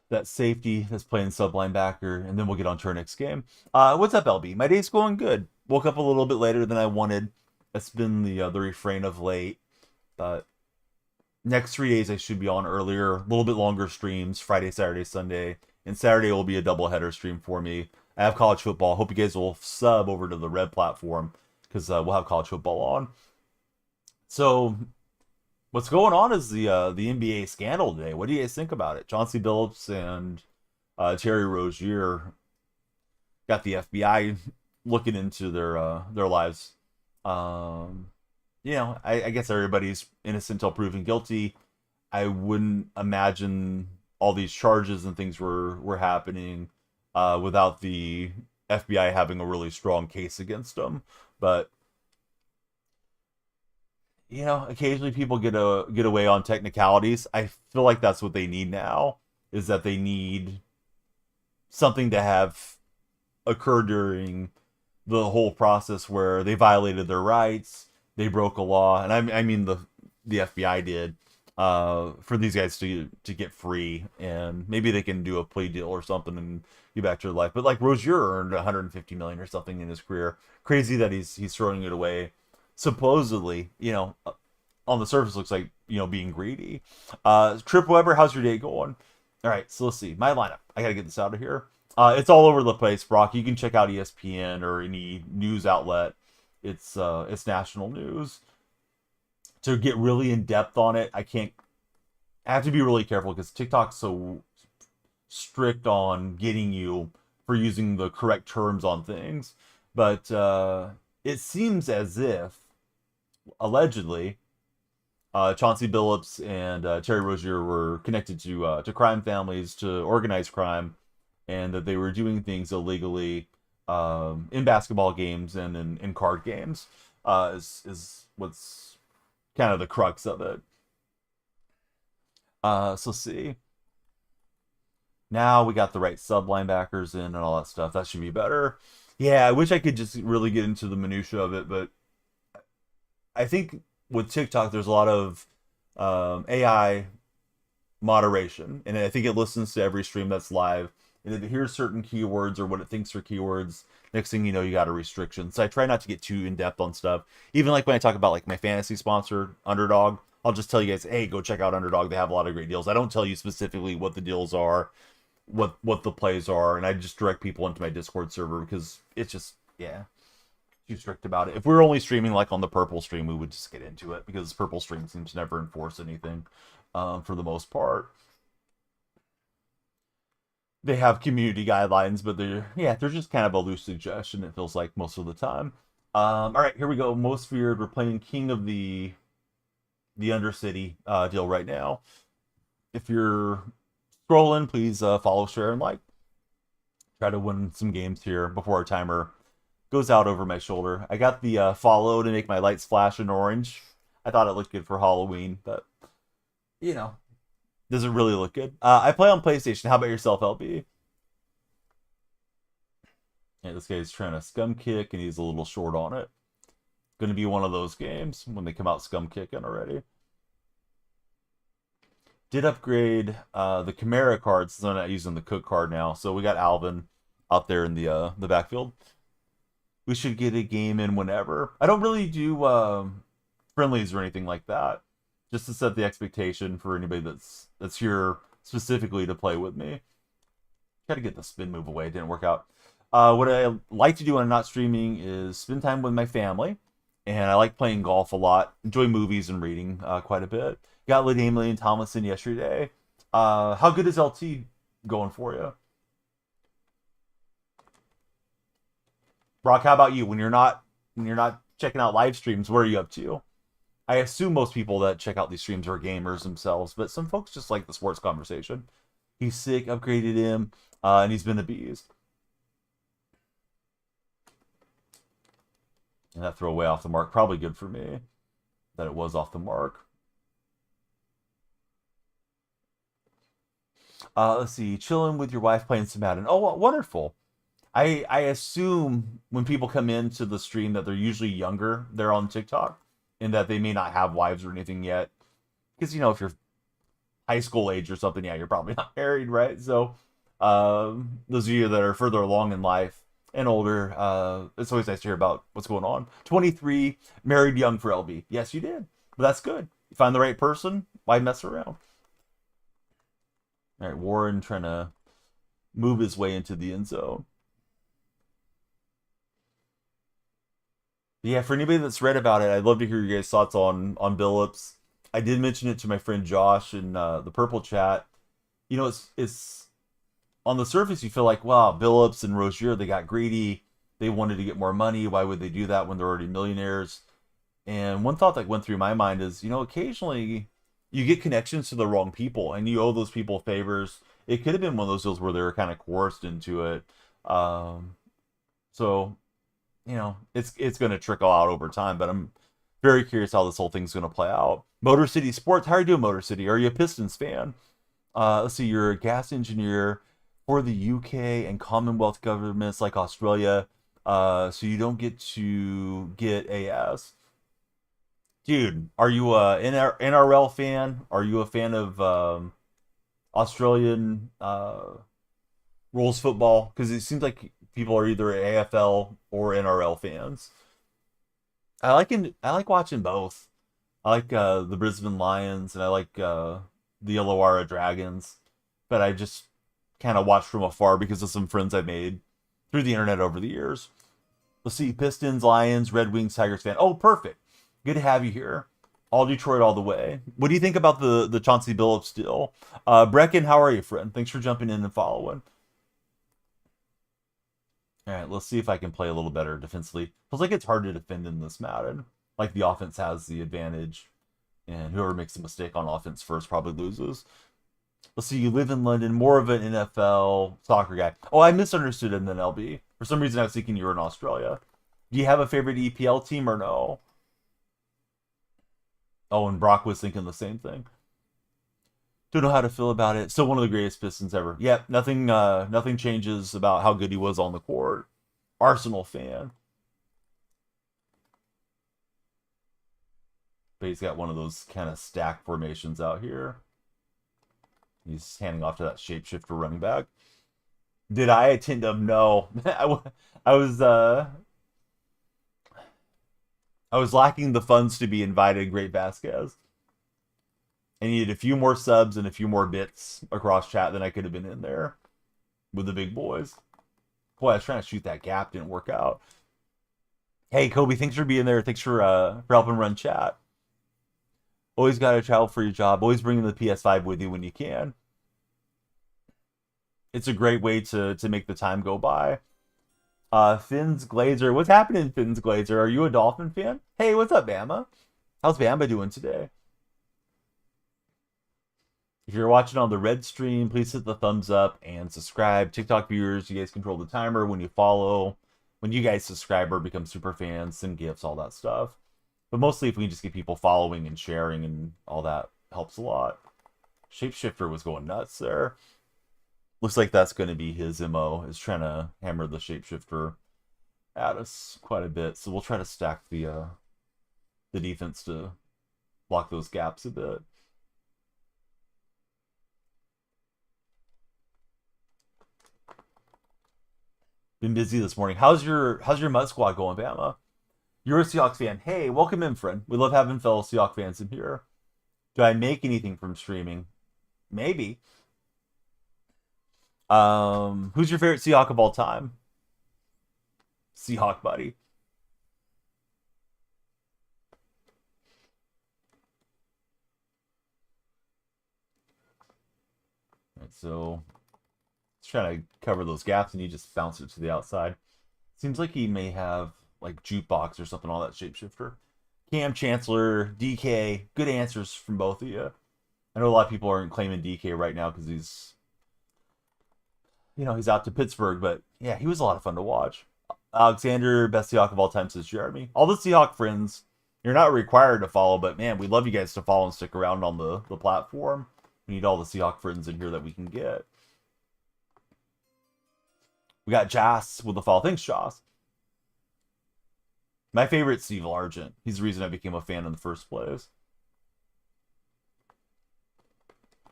that safety that's playing sub linebacker, and then we'll get on to our next game. What's up, LB? My day's going good. Woke up a little bit later than I wanted. That's been the refrain of late. But next 3 days I should be on earlier, a little bit longer streams, Friday, Saturday, Sunday. And Saturday will be a doubleheader stream for me. I have college football. Hope you guys will sub over to the Red platform, because we'll have college football on. So what's going on is the NBA scandal today. What do you guys think about it? Chauncey Billups and Terry Rozier got the FBI looking into their lives. I guess everybody's innocent until proven guilty. I wouldn't imagine all these charges and things were happening without the FBI having a really strong case against them. But occasionally people get away on technicalities. I feel like that's what they need now, is that they need something to have occur during the whole process where they violated their rights, they broke a law, and I mean the FBI did, for these guys to get free, and maybe they can do a plea deal or something and get back to their life. But like Rozier earned 150 million or something in his career. Crazy that he's throwing it away. Supposedly, on the surface looks like, being greedy. Trip Weber, how's your day going? All right, so let's see. My lineup. I got to get this out of here. It's all over the place, Brock. You can check out ESPN or any news outlet. It's national news. To get really in depth on it, I have to be really careful because TikTok's so strict on getting you for using the correct terms on things. But it seems as if, allegedly, Chauncey Billups and Terry Rozier were connected to crime families, to organized crime, and that they were doing things illegally in basketball games and in card games. Is what's kind of the crux of it. So let's see. Now we got the right sub linebackers in and all that stuff. That should be better. Yeah, I wish I could just really get into the minutia of it, but I think with TikTok, there's a lot of AI moderation, and I think it listens to every stream that's live, and if it hears certain keywords or what it thinks are keywords, next thing you know, you got a restriction. So I try not to get too in-depth on stuff. Even like when I talk about like my fantasy sponsor, Underdog, I'll just tell you guys, hey, go check out Underdog. They have a lot of great deals. I don't tell you specifically what the deals are, what the plays are, and I just direct people into my Discord server because it's just, too strict about it. If we were only streaming like on the Purple stream, we would just get into it because Purple stream seems to never enforce anything for the most part. They have community guidelines, but they're just kind of a loose suggestion, it feels like, most of the time. All right, here we go. Most feared. We're playing King of the Undercity deal right now. If you're scrolling, please follow, share, and like. Try to win some games here before our timer goes out over my shoulder. I got the follow to make my lights flash in orange. I thought it looked good for Halloween, but doesn't really look good. I play on PlayStation. How about yourself, LB? Yeah, this guy's trying to scum kick, and he's a little short on it. Going to be one of those games when they come out scum kicking already. Did upgrade the Chimera cards, so I'm not using the Cook card now. So we got Alvin out there in the backfield. We should get a game in whenever. I don't really do friendlies or anything like that. Just to set the expectation for anybody that's here specifically to play with me. Gotta get the spin move away. It didn't work out. What I like to do when I'm not streaming is spend time with my family. And I like playing golf a lot. Enjoy movies and reading quite a bit. Got LaDainian and Tomlinson yesterday. How good is LT going for you? Brock, how about you? When you're not checking out live streams, what are you up to? I assume most people that check out these streams are gamers themselves, but some folks just like the sports conversation. He's sick, upgraded him, and he's been abused. And that throw way off the mark, probably good for me that it was off the mark. Let's see, chilling with your wife playing some Madden. Oh, wonderful. I assume when people come into the stream that they're usually younger. They're on TikTok, and that they may not have wives or anything yet. Because if you're high school age or something, yeah, you're probably not married, right? So, those of you that are further along in life and older, it's always nice to hear about what's going on. 23, married young for LB. Yes, you did, but that's good. You find the right person, why mess around? All right, Warren trying to move his way into the end zone. Yeah, for anybody that's read about it, I'd love to hear your guys' thoughts on Billups. I did mention it to my friend Josh in the Purple chat. It's on the surface you feel like, wow, Billups and Rozier, they got greedy. They wanted to get more money. Why would they do that when they're already millionaires? And one thought that went through my mind is, occasionally you get connections to the wrong people and you owe those people favors. It could have been one of those deals where they were kind of coerced into it. So it's going to trickle out over time, but I'm very curious how this whole thing's going to play out. Motor City Sports, how are you doing, Motor City? Are you a Pistons fan? Let's see, you're a gas engineer for the UK and Commonwealth governments like Australia, so you don't get to get AS. Dude, are you a NRL fan? Are you a fan of Australian rules football? Because it seems like people are either AFL or NRL fans. I like watching both. I like the Brisbane Lions and I like the Illawarra Dragons, but I just kind of watch from afar because of some friends I've made through the internet over the years. Let's see, Pistons, Lions, Red Wings, Tigers fan. Oh, perfect. Good to have you here. All Detroit all the way. What do you think about the Chauncey Billups deal? Brecken, how are you, friend? Thanks for jumping in and following. All right, let's see if I can play a little better defensively. Feels like it's hard to defend in this Madden. Like the offense has the advantage, and whoever makes a mistake on offense first probably loses. Let's see, you live in London, more of an NFL soccer guy. Oh, I misunderstood him than LB. For some reason, I was thinking you were in Australia. Do you have a favorite EPL team or no? Oh, and Brock was thinking the same thing. Don't know how to feel about it. Still one of the greatest Pistons ever. Yep, nothing changes about how good he was on the court. Arsenal fan. But he's got one of those kind of stack formations out here. He's handing off to that shapeshifter running back. Did I attend him? No. I was I was lacking the funds to be invited, Great Vasquez. I needed a few more subs and a few more bits across chat than I could have been in there with the big boys. Boy, I was trying to shoot that gap, didn't work out. Hey, Kobe, thanks for being there. Thanks for helping run chat. Always got to travel for your job. Always bringing the PS5 with you when you can. It's a great way to make the time go by. Finn's Glazer. What's happening, Finn's Glazer? Are you a Dolphin fan? Hey, what's up, Bama? How's Bama doing today? If you're watching on the red stream, please hit the thumbs up and subscribe. TikTok viewers, you guys control the timer when you follow. When you guys subscribe or become super fans, send gifts, all that stuff. But mostly if we can just get people following and sharing and all that helps a lot. Shapeshifter was going nuts there. Looks like that's going to be his MO, is trying to hammer the Shapeshifter at us quite a bit. So we'll try to stack the defense to block those gaps a bit. Been busy this morning. How's your Mud Squad going, Bama? You're a Seahawks fan. Hey, welcome in, friend. We love having fellow Seahawks fans in here. Do I make anything from streaming? Maybe. Who's your favorite Seahawk of all time? Seahawk buddy. All right, so let's try to cover those gaps, and you just bounce it to the outside. Seems like he may have like jukebox or something on that shapeshifter. Cam Chancellor, DK, good answers from both of you. I know a lot of people aren't claiming DK right now because he's out to Pittsburgh, but yeah, he was a lot of fun to watch. Alexander, best Seahawk of all time, says Jeremy. All the Seahawk friends, you're not required to follow, but man, we'd love you guys to follow and stick around on the platform. We need all the Seahawk friends in here that we can get. We got Jas with the follow. Thanks, Jas. My favorite, Steve Largent. He's the reason I became a fan in the first place.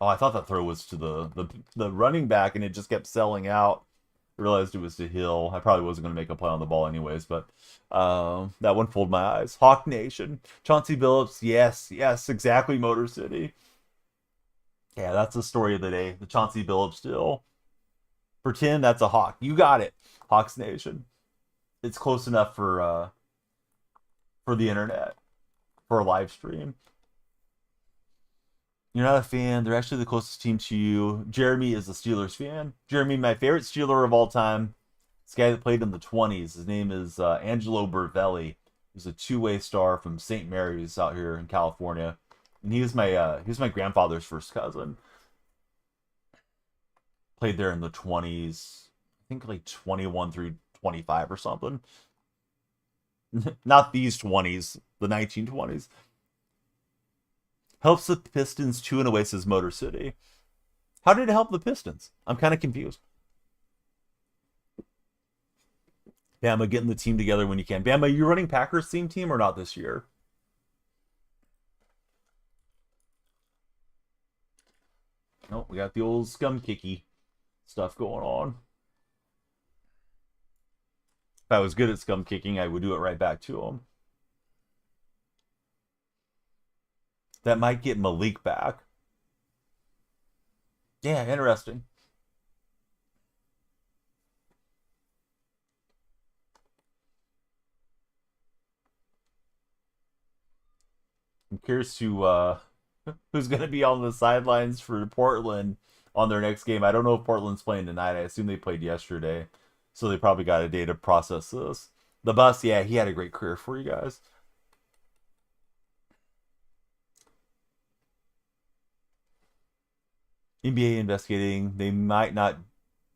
Oh, I thought that throw was to the running back, and it just kept selling out. I realized it was to Hill. I probably wasn't going to make a play on the ball anyways, but that one fooled my eyes. Hawk Nation. Chauncey Billups. Yes, exactly, Motor City. Yeah, that's the story of the day. The Chauncey Billups deal. Pretend that's a Hawk. You got it. Hawks Nation. It's close enough for the internet, for a live stream. You're not a fan. They're actually the closest team to you. Jeremy is a Steelers fan. Jeremy, my favorite Steeler of all time. This guy that played in the 20s. His name is Angelo Bervelli. He's a two-way star from St. Mary's out here in California. And he was my grandfather's first cousin. Played there in the 20s. I think like 21 through 25 or something. Not these 20s, the 1920s. Helps the Pistons 2 away, says Motor City. How did it help the Pistons? I'm kind of confused. Bama getting the team together when you can. Bama, you running Packers team or not this year? Nope, we got the old scum kicky stuff going on. If I was good at scum kicking, I would do it right back to him. That might get Malik back. Yeah, interesting. I'm curious to who's going to be on the sidelines for Portland on their next game. I don't know if Portland's playing tonight. I assume they played yesterday, so they probably got a day to process this. The Bus, yeah, he had a great career for you guys. NBA investigating. They might not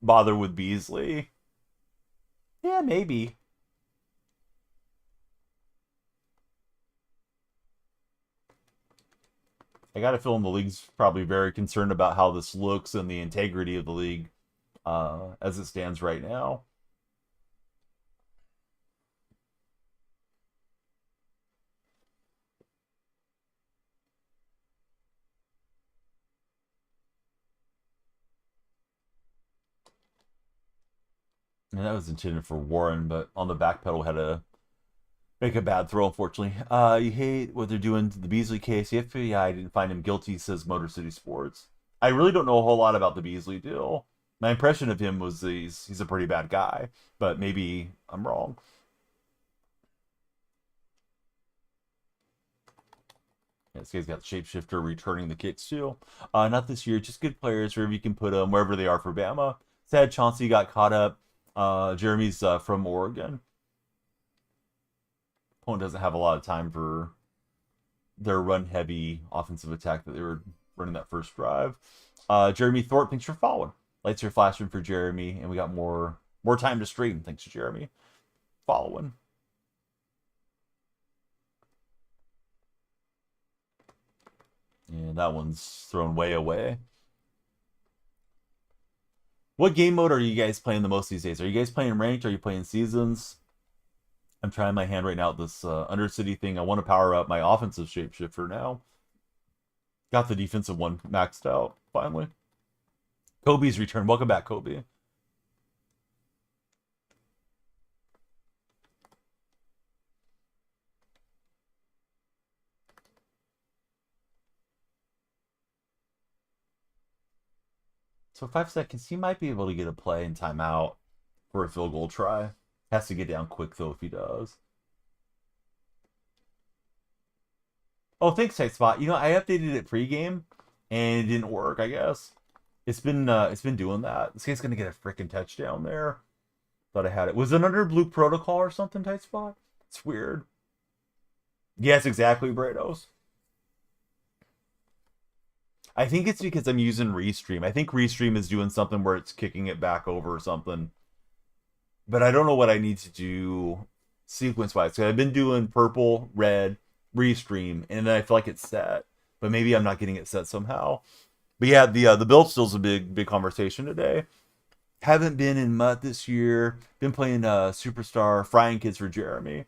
bother with Beasley. Yeah, maybe. I got a feeling the league's probably very concerned about how this looks and the integrity of the league as it stands right now. And that was intended for Warren, but on the back pedal had to make a bad throw, unfortunately. You hate what they're doing to the Beasley case. The FBI didn't find him guilty, says Motor City Sports. I really don't know a whole lot about the Beasley deal. My impression of him was he's a pretty bad guy, but maybe I'm wrong. Yeah, this guy's got Shapeshifter returning the kicks too. Not this year, just good players wherever you can put them, wherever they are for Bama. Sad Chauncey got caught up. Jeremy's from Oregon. Opponent doesn't have a lot of time for their run-heavy offensive attack that they were running that first drive. Jeremy Thorpe, thanks for following. Lights are flashing for Jeremy, and we got more time to stream. Thanks to Jeremy following. And that one's thrown way away. What game mode are you guys playing the most these days? Are you guys playing ranked? Are you playing seasons? I'm trying my hand right now at this Undercity thing. I want to power up my offensive shapeshifter now. Got the defensive one maxed out, finally. Kobe's return. Welcome back, Kobe. So 5 seconds, he might be able to get a play and timeout for a field goal try. Has to get down quick, though, if he does. Oh, thanks, Tight Spot. You know, I updated it pregame, and it didn't work, I guess. It's been doing that. This guy's going to get a freaking touchdown there. Thought I had it. Was it under Blue Protocol or something, Tight Spot? It's weird. Yes, exactly, Brados. I think it's because I'm using Restream. I think Restream is doing something where it's kicking it back over or something. But I don't know what I need to do sequence-wise. So I've been doing purple, red, Restream, and then I feel like it's set. But maybe I'm not getting it set somehow. But yeah, the build still's a big conversation today. Haven't been in Mutt this year. Been playing Superstar, frying kids for Jeremy.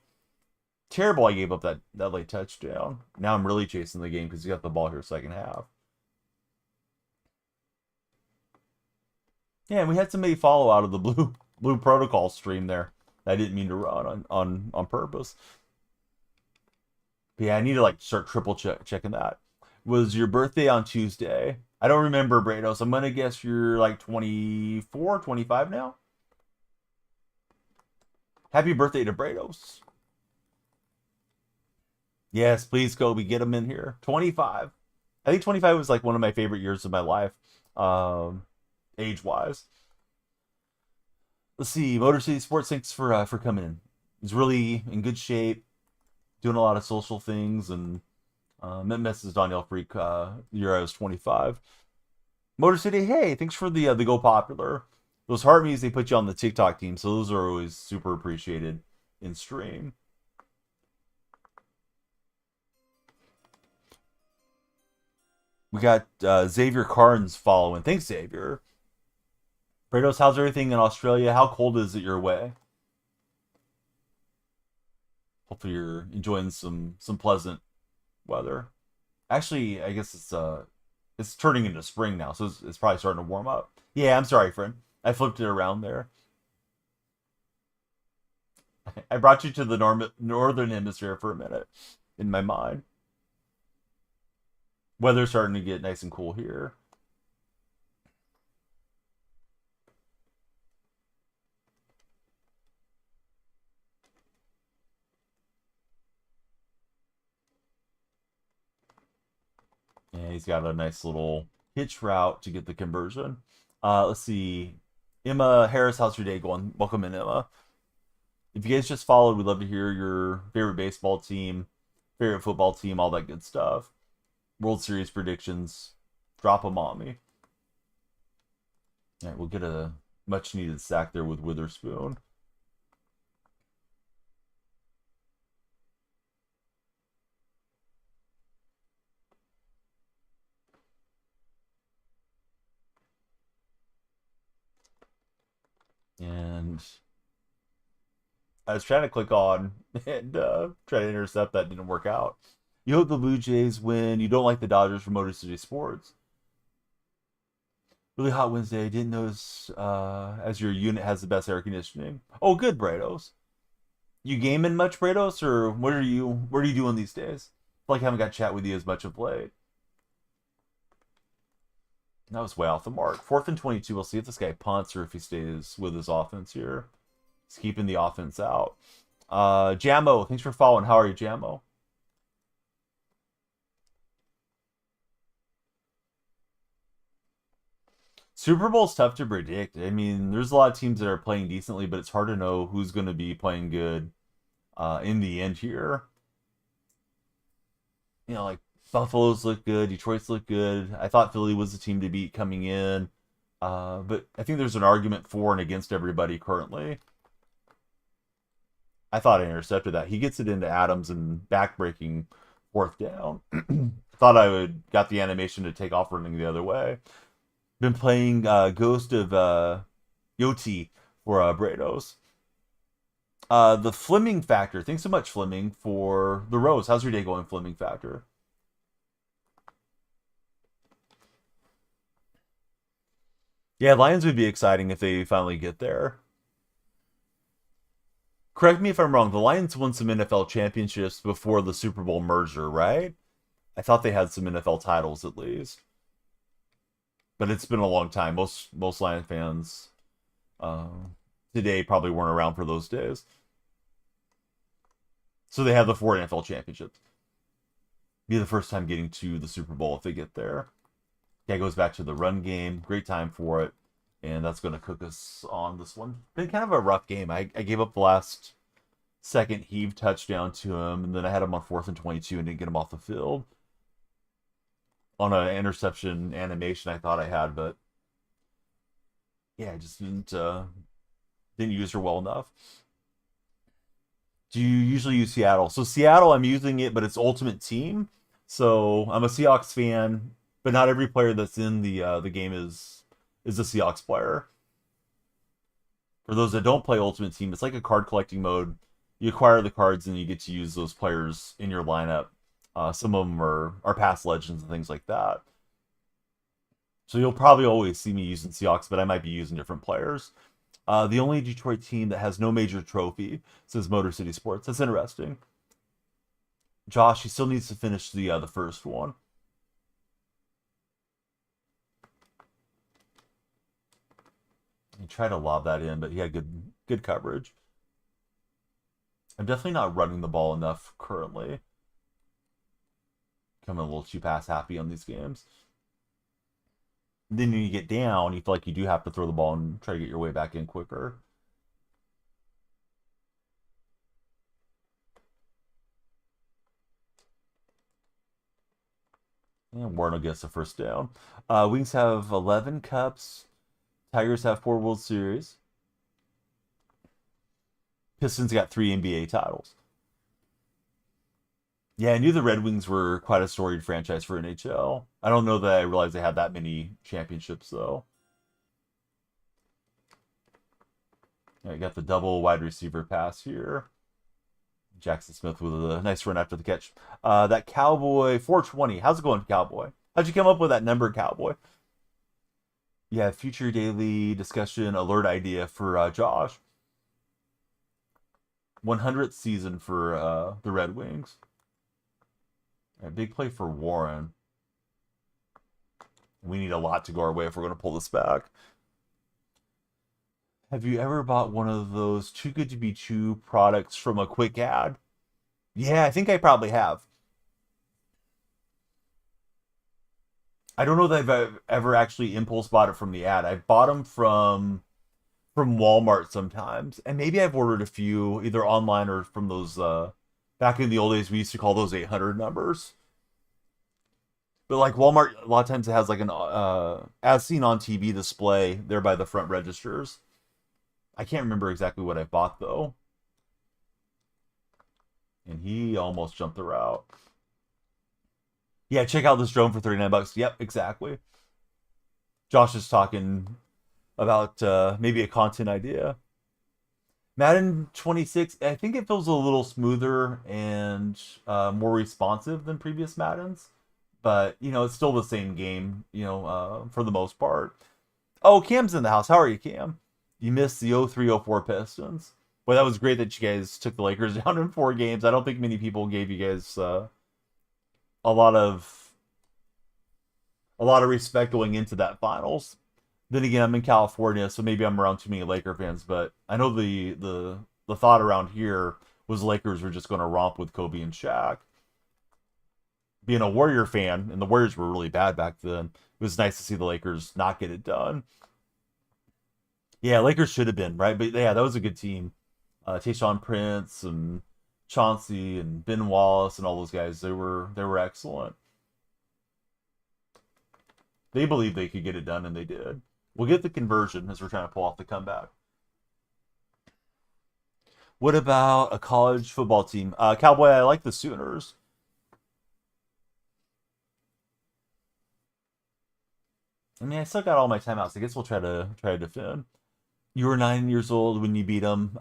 Terrible I gave up that late touchdown. Now I'm really chasing the game because he got the ball here second half. Yeah, and we had somebody follow out of the blue protocol stream there. I didn't mean to run on purpose. But yeah, I need to like start triple checking that. Was your birthday on Tuesday? I don't remember, Brados. I'm gonna guess you're like 24, 25 now. Happy birthday to Brados. Yes, please, Kobe, get him in here. 25. I think 25 was like one of my favorite years of my life, age-wise. Let's see, Motor City Sports, thanks for coming in. He's really in good shape, doing a lot of social things, and met Mrs. DonyellFreak the year I was 25. Motor City, hey, thanks for the Go Popular. Those heart me's they put you on the TikTok team, so those are always super appreciated in stream. We got Xavier Carnes following. Thanks, Xavier. Brados, how's everything in Australia? How cold is it your way? Hopefully you're enjoying some pleasant weather. Actually, I guess it's turning into spring now, so it's probably starting to warm up. Yeah, I'm sorry, friend. I flipped it around there. I brought you to the northern hemisphere for a minute in my mind. Weather's starting to get nice and cool here. Yeah, he's got a nice little hitch route to get the conversion. Let's see. Emma Harris, how's your day going? Welcome in, Emma. If you guys just followed, we'd love to hear your favorite baseball team, favorite football team, all that good stuff. World Series predictions. Drop them on me. All right, we'll get a much needed sack there with Witherspoon. And I was trying to click on and try to intercept that. Didn't work out. You hope the Blue Jays win. You don't like the Dodgers for Motor City Sports. Really hot Wednesday. Didn't notice as your unit has the best air conditioning. Oh, good, Brados. You gaming much, Brados, or what are you doing these days? I feel like I haven't got to chat with you as much of late. That was way off the mark. 4th and 22. We'll see if this guy punts or if he stays with his offense here. He's keeping the offense out. Jammo, thanks for following. How are you, Jammo? Super Bowl's tough to predict. I mean, there's a lot of teams that are playing decently, but it's hard to know who's going to be playing good in the end here. You know, like Buffalo's look good, Detroit's look good. I thought Philly was the team to beat coming in. But I think there's an argument for and against everybody currently. I thought I intercepted that. He gets it into Adams and backbreaking 4th down. Thought I would got the animation to take off running the other way. Been playing Ghost of Yoti for Brados. The Fleming Factor. Thanks so much, Fleming, for the Rose. How's your day going, Fleming Factor? Yeah, Lions would be exciting if they finally get there. Correct me if I'm wrong. The Lions won some NFL championships before the Super Bowl merger, right? I thought they had some NFL titles at least. but it's been a long time. Most Lion fans uh, today probably weren't around for those days. So they have the 4 NFL championships. Be the first time getting to the Super Bowl if they get there. That goes back to the run game. Great time for it. And that's going to cook us on this one. Been kind of a rough game. I gave up the last second heave touchdown to him, and then I had him on 4th and 22 and didn't get him off the field. On an interception animation I thought I had, but yeah, I just didn't use her well enough. Do you usually use Seattle? So Seattle, I'm using it, but it's Ultimate Team. So I'm a Seahawks fan, but not every player that's in the game is a Seahawks player. For those that don't play Ultimate Team, it's like a card collecting mode. You acquire the cards and you get to use those players in your lineup. Some of them are past legends and things like that. So you'll probably always see me using Seahawks, but I might be using different players. The only Detroit team that has no major trophy, says Motor City Sports. That's interesting. Josh, he still needs to finish the first one. He tried to lob that in, but he had good coverage. I'm definitely not running the ball enough currently. Becoming a little too pass happy on these games. Then when you get down, you feel like you do have to throw the ball and try to get your way back in quicker. And Warren will get us a first down. Wings have 11 cups. Tigers have 4 World Series. Pistons got 3 NBA titles. Yeah, I knew the Red Wings were quite a storied franchise for NHL. I don't know that I realized they had that many championships, though. I got the double wide receiver pass here. Jackson Smith with a nice run after the catch. That Cowboy 420. How's it going, Cowboy? How'd you come up with that number, Cowboy? Yeah, future daily discussion alert idea for Josh. 100th season for the Red Wings. A big play for Warren. We need a lot to go our way if we're going to pull this back. Have you ever bought one of those too good to be true products from a quick ad? Yeah, I think I probably have. I don't know that I've ever actually impulse bought it from the ad. I've bought them from Walmart sometimes, and maybe I've ordered a few either online or from those back in the old days we used to call those 800 numbers. But like Walmart, a lot of times it has like an as seen on TV display there by the front registers. I can't remember exactly what I bought though. And he almost jumped the route. Yeah, check out this drone for 39 bucks. Yep, exactly. Josh is talking about maybe a content idea. Madden 26, I think it feels a little smoother and more responsive than previous Maddens. But, you know, it's still the same game, you know, for the most part. Oh, Cam's in the house. How are you, Cam? You missed the 03-04 Pistons. Well, that was great that you guys took the Lakers down in 4 games. I don't think many people gave you guys a lot of respect going into that finals. Then again, I'm in California, so maybe I'm around too many Laker fans. But I know the thought around here was Lakers were just going to romp with Kobe and Shaq. Being a Warrior fan, and the Warriors were really bad back then, it was nice to see the Lakers not get it done. Yeah, Lakers should have been, right? But yeah, that was a good team. Tayshaun Prince and Chauncey and Ben Wallace and all those guys, they were excellent. They believed they could get it done, and they did. We'll get the conversion as we're trying to pull off the comeback. What about a college football team? Cowboy, I like the Sooners. I mean, I still got all my timeouts. I guess we'll try to defend. You were 9 years old when you beat them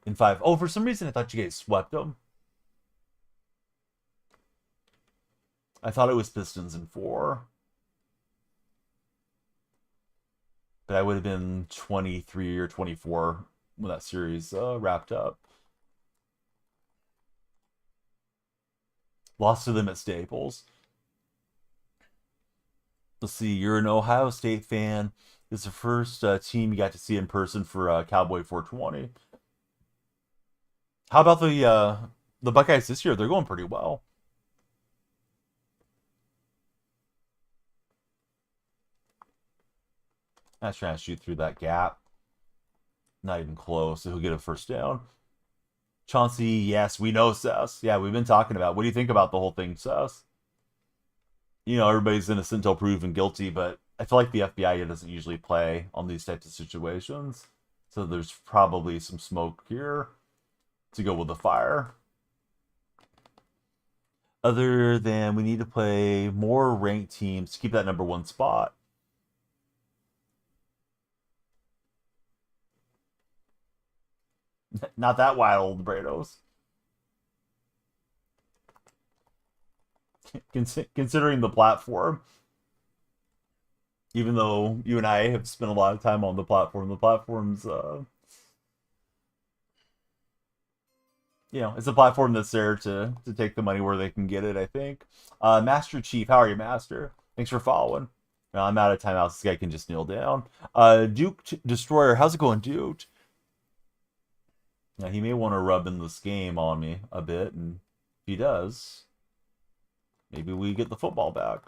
in 5. Oh, for some reason I thought you guys swept them. I thought it was Pistons in 4. But I would have been 23 or 24 when that series wrapped up. Lost to them at Staples. Let's see. You're an Ohio State fan. This is the first team you got to see in person for Cowboy 420. How about the Buckeyes this year? They're going pretty well. That's trying to shoot through that gap. Not even close. So he'll get a first down. Chauncey, yes, we know Sess. Yeah, we've been talking about. What do you think about the whole thing, Sess? You know, everybody's innocent until proven guilty, but I feel like the FBI doesn't usually play on these types of situations. So there's probably some smoke here to go with the fire. Other than we need to play more ranked teams to keep that #1 spot. Not that wild, Brados. Considering the platform, even though you and I have spent a lot of time on the platform's, you know, it's a platform that's there to take the money where they can get it, I think. Master Chief, how are you, Master? Thanks for following. I'm out of timeouts. This guy can just kneel down. Duke Destroyer, how's it going, Duke? Now, he may want to rub in this game on me a bit, and if he does, maybe we get the football back.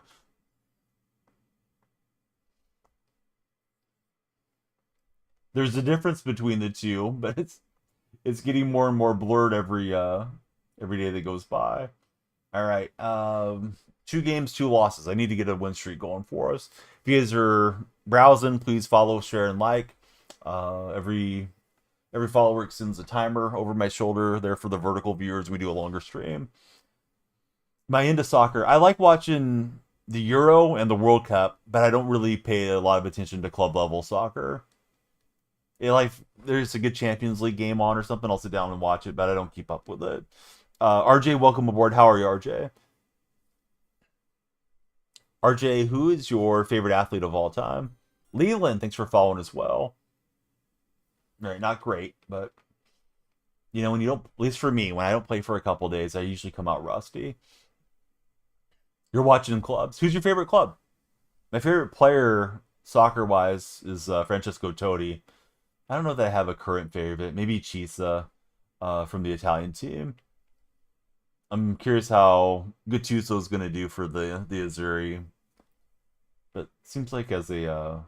There's a difference between the two, but it's getting more and more blurred every day that goes by. All right, 2 games, 2 losses. I need to get a win streak going for us. If you guys are browsing, please follow, share, and like. Every follower extends a timer over my shoulder there for the vertical viewers. We do a longer stream. My into soccer, I like watching the Euro and the World Cup, but I don't really pay a lot of attention to club level soccer. Like there's a good Champions League game on or something, I'll sit down and watch it, but I don't keep up with it. RJ, welcome aboard. How are you, RJ? RJ, who is your favorite athlete of all time? Leland, thanks for following as well. All right, not great, but you know, when you don't, at least for me, when I don't play for a couple days, I usually come out rusty. You're watching clubs. Who's your favorite club? My favorite player, soccer-wise, is Francesco Totti. I don't know that I have a current favorite. Maybe Chisa from the Italian team. I'm curious how Gattuso is going to do for the Azzurri. But seems like as a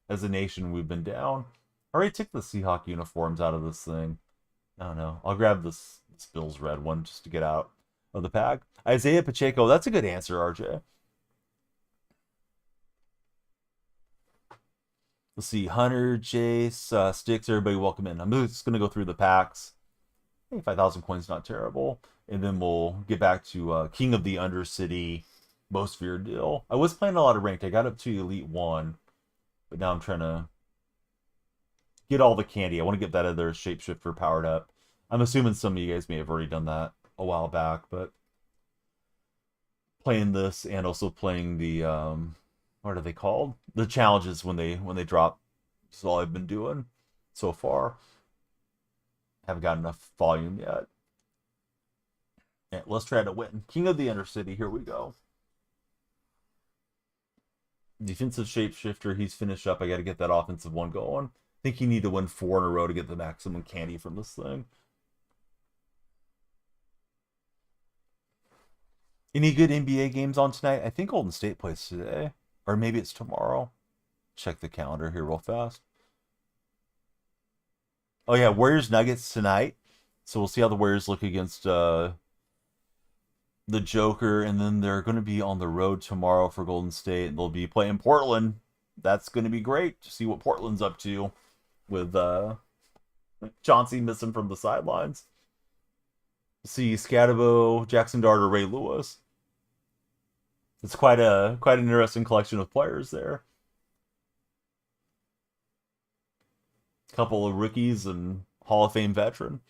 nation, we've been down. I already took the Seahawk uniforms out of this thing. I don't know. I'll grab this Bills red one just to get out of the pack. Isaiah Pacheco, that's a good answer, RJ. Let's see. Hunter, Jace, Sticks, everybody welcome in. I'm just going to go through the packs. Hey, 5,000 coins, not terrible. And then we'll get back to King of the Undercity most feared deal. I was playing a lot of ranked. I got up to Elite 1. But now I'm trying to get all the candy. I want to get that other shapeshifter powered up. I'm assuming some of you guys may have already done that a while back, but playing this and also playing the what are they called? The challenges when they drop. That's all I've been doing so far. Haven't got enough volume yet. Yeah, let's try to win. King of the Undercity, here we go. Defensive shapeshifter, he's finished up. I got to get that offensive one going. I think you need to win 4 in a row to get the maximum candy from this thing. Any good NBA games on tonight? I think Golden State plays today. Or maybe it's tomorrow. Check the calendar here real fast. Oh yeah, Warriors Nuggets tonight. So we'll see how the Warriors look against the Joker. And then they're going to be on the road tomorrow for Golden State. They'll be playing Portland. That's going to be great to see what Portland's up to with Chauncey missing from the sidelines. See Scatabo, Jackson Dart, or Ray Lewis. It's quite an interesting collection of players there. A couple of rookies and Hall of Fame veteran.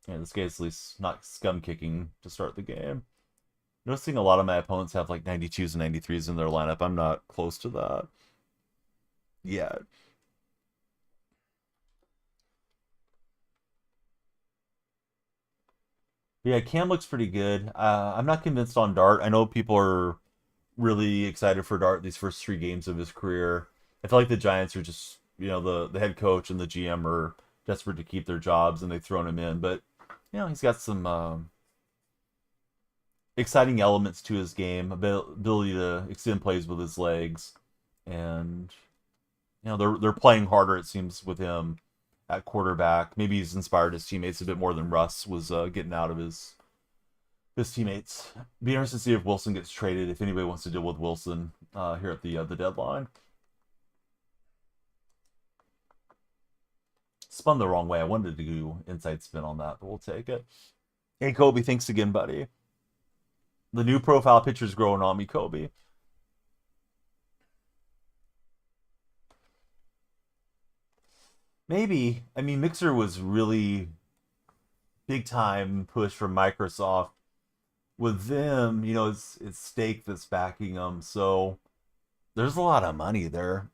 Yeah, this guy's at least not scum kicking to start the game. Noticing a lot of my opponents have like 92s and 93s in their lineup. I'm not close to that yet. But yeah, Cam looks pretty good. I'm not convinced on Dart. I know people are really excited for Dart these first 3 games of his career. I feel like the Giants are just, the head coach and the GM are desperate to keep their jobs and they've thrown him in. But, he's got some exciting elements to his game, ability to extend plays with his legs, and they're playing harder it seems with him at quarterback. Maybe he's inspired his teammates a bit more than Russ was getting out of his teammates. Be interested to see if Wilson gets traded. If anybody wants to deal with Wilson here at the deadline. Spun the wrong way. I wanted to do inside spin on that, but we'll take it. Hey Kobe, thanks again, buddy. The new profile picture's growing on me, Kobe. Maybe. I mean, Mixer was really big time push from Microsoft. With them, it's stake that's backing them, so there's a lot of money there.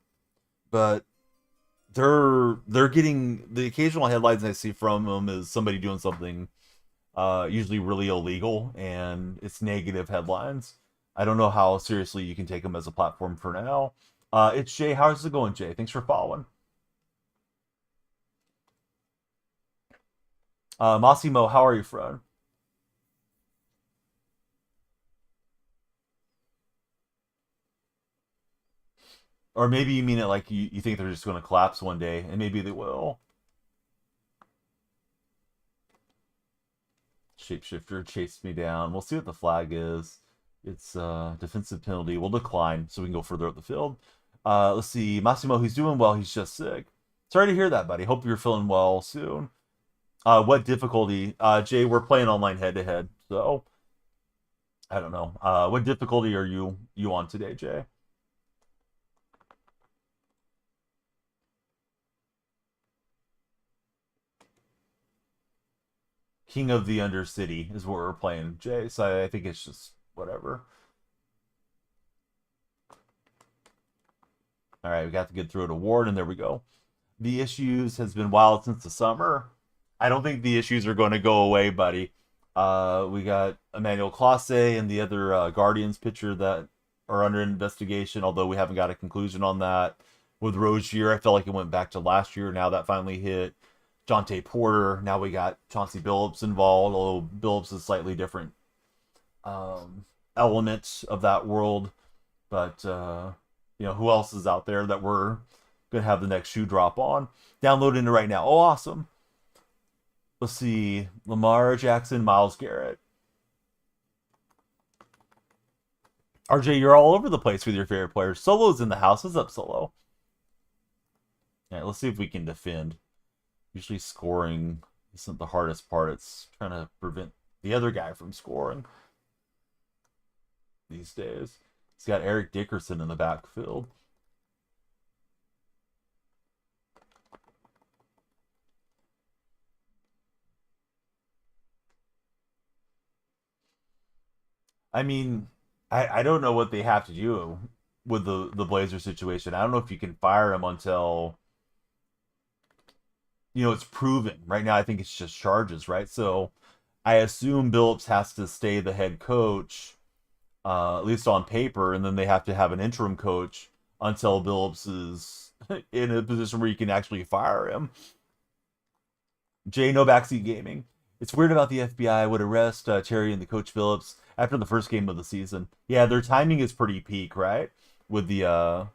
But they're getting the occasional headlines I see from them is somebody doing something usually really illegal, and it's negative headlines. I don't know how seriously you can take them as a platform for now. It's Jay. How's it going, Jay? Thanks for following. Massimo, how are you, friend? Or maybe you mean it like you think they're just going to collapse one day, and maybe they will. Shapeshifter chased me down. We'll see what the flag is. It's defensive penalty. We'll decline so we can go further up the field. Let's see. Massimo, he's doing well. He's just sick. Sorry to hear that, buddy. Hope you're feeling well soon. What difficulty? Jay, we're playing online head-to-head, so I don't know. What difficulty are you on today, Jay? King of the Undercity is what we're playing, Jay. So I think it's just whatever. All right, we got to get through it award, and there we go. The issues has been wild since the summer. I don't think the issues are going to go away, buddy. We got Emmanuel Classe and the other Guardians pitcher that are under investigation, although we haven't got a conclusion on that. With Rozier, I felt like it went back to last year. Now that finally hit. Jonte Porter. Now we got Chauncey Billups involved, although Billups is slightly different element of that world. But, who else is out there that we're going to have the next shoe drop on? Downloading it right now. Oh, awesome. Let's see. Lamar Jackson, Myles Garrett. RJ, you're all over the place with your favorite players. Solo's in the house. What's up, Solo? All right, let's see if we can defend. Usually scoring isn't the hardest part. It's trying to prevent the other guy from scoring these days. He's got Eric Dickerson in the backfield. I mean, I don't know what they have to do with the Blazer situation. I don't know if you can fire him until it's proven. Right now, I think it's just charges, right? So I assume Billups has to stay the head coach, at least on paper, and then they have to have an interim coach until Billups is in a position where you can actually fire him. Jay, no backseat gaming. It's weird about the FBI would arrest Terry and the coach Billups after the first game of the season. Yeah, their timing is pretty peak, right? With the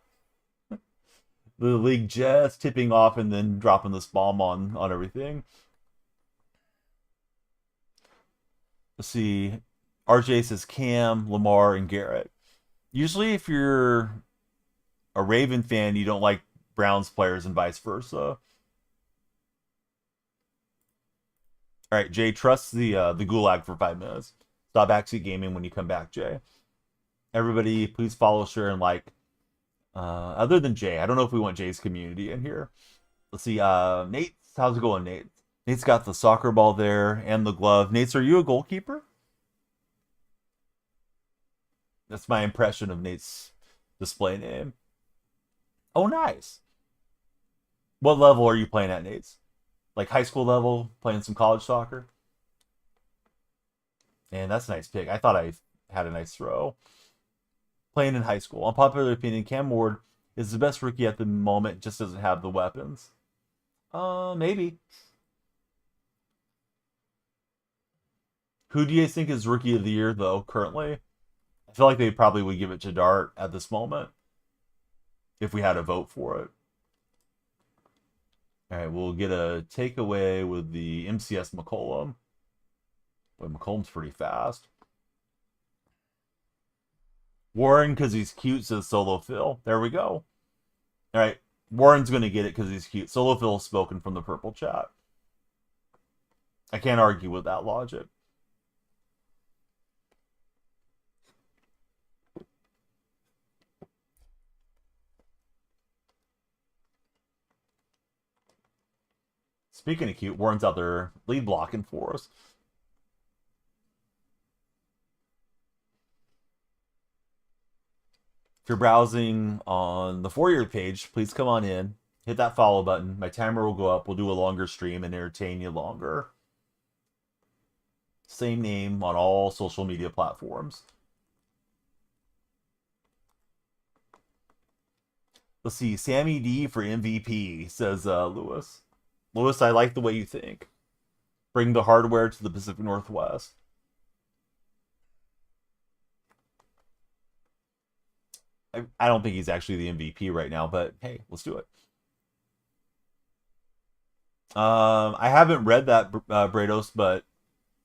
league just tipping off and then dropping this bomb on everything. Let's see. RJ says Cam, Lamar, and Garrett. Usually, if you're a Raven fan, you don't like Browns players and vice versa. All right, Jay, trust the gulag for 5 minutes. Stop backseat gaming when you come back, Jay. Everybody, please follow, share, and like. Other than Jay, I don't know if we want Jay's community in here. Let's see. Nate, how's it going, Nate? Nate's got the soccer ball there and the glove. Nate, are you a goalkeeper? That's my impression of Nate's display name. Oh, nice. What level are you playing at, Nate's? Like high school level, playing some college soccer? And that's a nice pick. I thought I had a nice throw. Playing in high school. Unpopular opinion, Cam Ward is the best rookie at the moment, just doesn't have the weapons. Maybe. Who do you think is rookie of the year, though, currently? I feel like they probably would give it to Dart at this moment if we had a vote for it. All right, we'll get a takeaway with the MCS McCollum. Boy, McCollum's pretty fast. Warren, because he's cute, says Solo Phil. There we go. All right, Warren's going to get it because he's cute. Solo Phil spoken from the purple chat. I can't argue with that logic. Speaking of cute, Warren's out there lead blocking for us. If you're browsing on the For Your page, please come on in. Hit that follow button. My timer will go up. We'll do a longer stream and entertain you longer. Same name on all social media platforms. Let's see. Sammy D for MVP, says Lewis. Lewis, I like the way you think. Bring the hardware to the Pacific Northwest. I don't think he's actually the MVP right now, but hey, let's do it. I haven't read that, Brados, but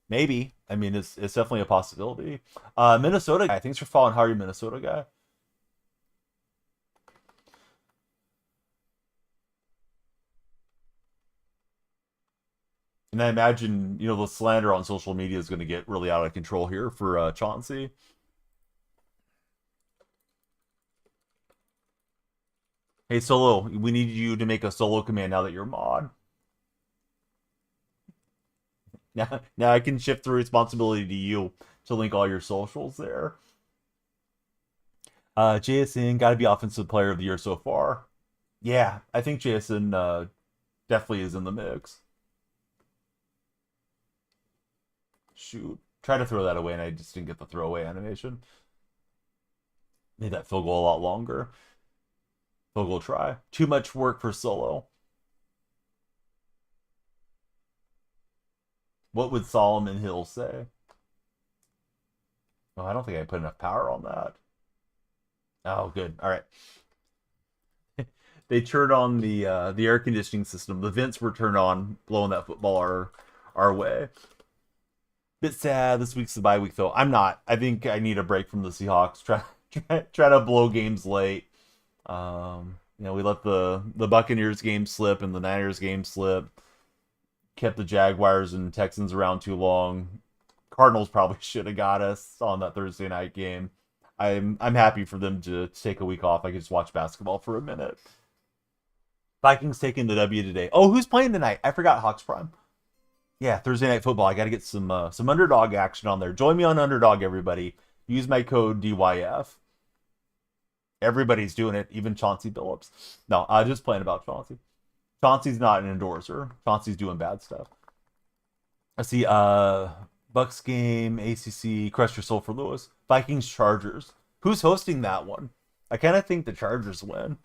maybe. I mean, it's definitely a possibility. Minnesota guy. Thanks for following. How are you, Minnesota guy? And I imagine, the slander on social media is going to get really out of control here for Chauncey. Hey, Solo, we need you to make a solo command now that you're mod. Now I can shift the responsibility to you to link all your socials there. JSN got to be offensive player of the year so far. Yeah, I think JSN definitely is in the mix. Shoot. Try to throw that away, and I just didn't get the throwaway animation. Made that field goal a lot longer. Field goal try. Too much work for Solo. What would Solomon Hill say? Oh, I don't think I put enough power on that. Oh, good. All right. They turned on the air conditioning system. The vents were turned on, blowing that football our way. Bit sad. This week's the bye week, though. I'm not. I think I need a break from the Seahawks. Try to blow games late. We let the Buccaneers game slip and the Niners game slip. Kept the Jaguars and Texans around too long. Cardinals probably should have got us on that Thursday night game. I'm happy for them to take a week off. I could just watch basketball for a minute. Vikings taking the W today. Oh, who's playing tonight? I forgot. Hawks Prime. Yeah, Thursday night football. I got to get some Underdog action on there. Join me on Underdog, everybody. Use my code DYF. Everybody's doing it, even Chauncey Billups. No, just playing about Chauncey. Chauncey's not an endorser. Chauncey's doing bad stuff. Let's see. Bucks game, ACC, Crush Your Soul for Lewis. Vikings Chargers. Who's hosting that one? I kind of think the Chargers win.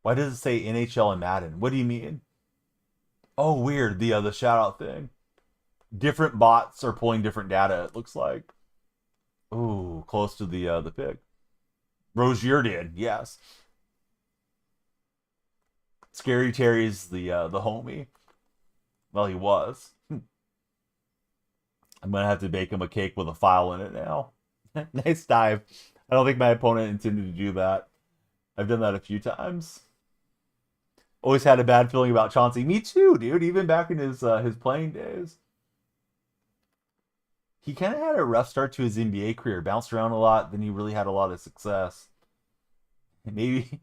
Why does it say NHL and Madden? What do you mean? Oh, weird. The shout out thing. Different bots are pulling different data, it looks like. Ooh, close to the pick. Rozier did, yes. Scary Terry's the homie. Well, he was. I'm gonna have to bake him a cake with a file in it now. Nice dive. I don't think my opponent intended to do that. I've done that a few times. Always had a bad feeling about Chauncey. Me too, dude. Even back in his playing days. He kind of had a rough start to his NBA career. Bounced around a lot, then he really had a lot of success. And maybe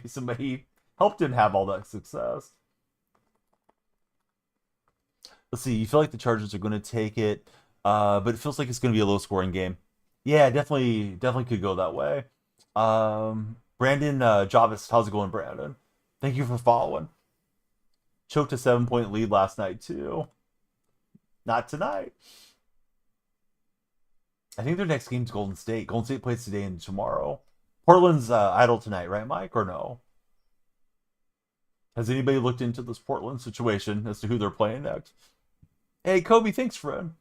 somebody helped him have all that success. Let's see. You feel like the Chargers are going to take it, but it feels like it's going to be a low-scoring game. Yeah, definitely could go that way. Brandon Javis, how's it going, Brandon? Thank you for following. Choked a 7-point lead last night, too. Not tonight. I think their next game's Golden State. Golden State plays today and tomorrow. Portland's idle tonight, right, Mike, or no? Has anybody looked into this Portland situation as to who they're playing next? Hey, Kobe, thanks, friend.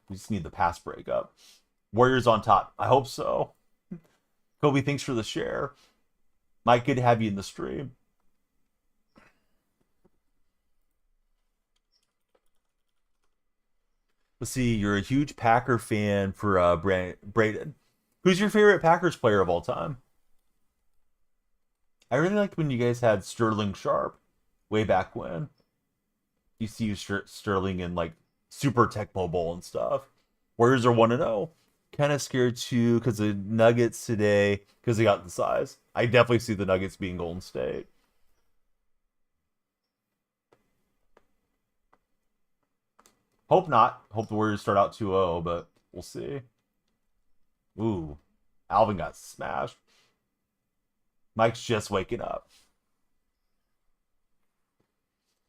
We just need the pass breakup. Warriors on top. I hope so. Kobe, thanks for the share. Mike, good to have you in the stream. Let's see. You're a huge Packer fan for Braden. Who's your favorite Packers player of all time? I really liked when you guys had Sterling Sharp way back when. You see Sterling in like Super Tecmo Bowl and stuff. Warriors are 1-0. Kind of scared too because the Nuggets today, because they got the size. I definitely see the Nuggets being Golden State. Hope not. Hope the Warriors start out 2-0, but we'll see. Ooh, Alvin got smashed. Mike's just waking up.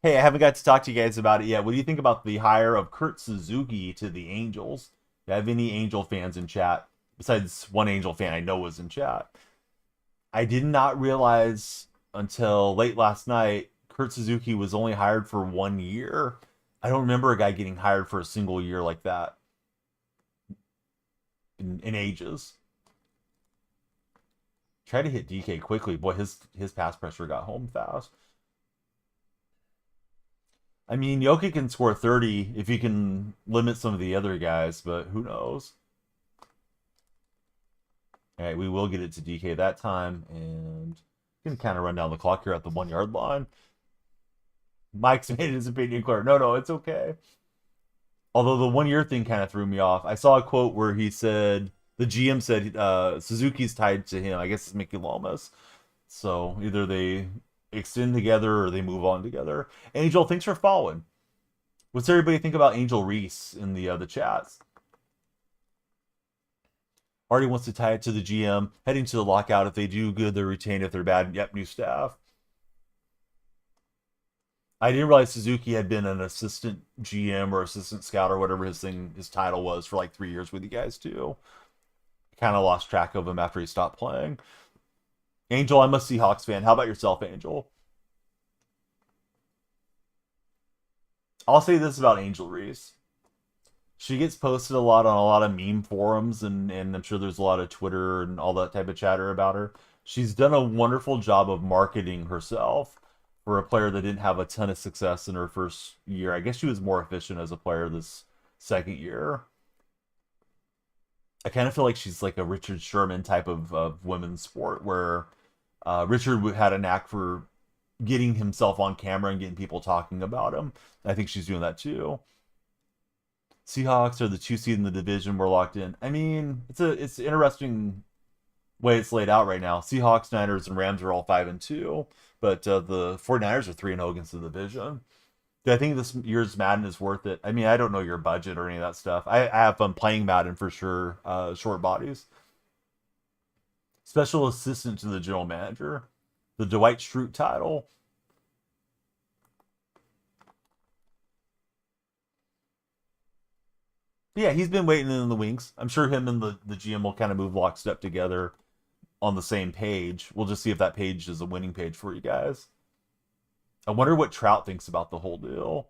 Hey, I haven't got to talk to you guys about it yet. What do you think about the hire of Kurt Suzuki to the Angels? Do you have any Angel fans in chat? Besides one Angel fan I know was in chat. I did not realize until late last night Kurt Suzuki was only hired for 1 year. I don't remember a guy getting hired for a single year like that in ages. Try to hit DK quickly. Boy, his pass pressure got home fast. I mean, Jokic can score 30 if he can limit some of the other guys, but who knows? All right, we will get it to DK that time, and we can kind of run down the clock here at the 1 yard line. Mike's made his opinion clear. No, it's okay. Although the 1 year thing kind of threw me off. I saw a quote where he said, the GM said Suzuki's tied to him. I guess it's Mickey Lomas. So either they extend together or they move on together. Angel, thanks for following. What's everybody think about Angel Reese in the chats? Artie wants to tie it to the GM. Heading to the lockout. If they do good, they're retained. If they're bad, yep, new staff. I didn't realize Suzuki had been an assistant GM or assistant scout or whatever his title was for like 3 years with you guys too. Kind of lost track of him after he stopped playing. Angel, I'm a Seahawks fan. How about yourself, Angel? I'll say this about Angel Reese. She gets posted a lot on a lot of meme forums, and I'm sure there's a lot of Twitter and all that type of chatter about her. She's done a wonderful job of marketing herself for a player that didn't have a ton of success in her first year. I guess she was more efficient as a player this second year. I kind of feel like she's like a Richard Sherman type of women's sport, where Richard had a knack for getting himself on camera and getting people talking about him. I think she's doing that too. Seahawks are the 2 seed in the division. We're locked in. I mean, it's an interesting way it's laid out right now. Seahawks, Niners, and Rams are all 5-2, but the 49ers are 3-0 against the division. Do I think this year's Madden is worth it? I mean, I don't know your budget or any of that stuff. I have fun playing Madden for sure. Short bodies. Special assistant to the general manager. The Dwight Schrute title. Yeah, he's been waiting in the wings. I'm sure him and the GM will kind of move lockstep together on the same page. We'll just see if that page is a winning page for you guys. I wonder what Trout thinks about the whole deal.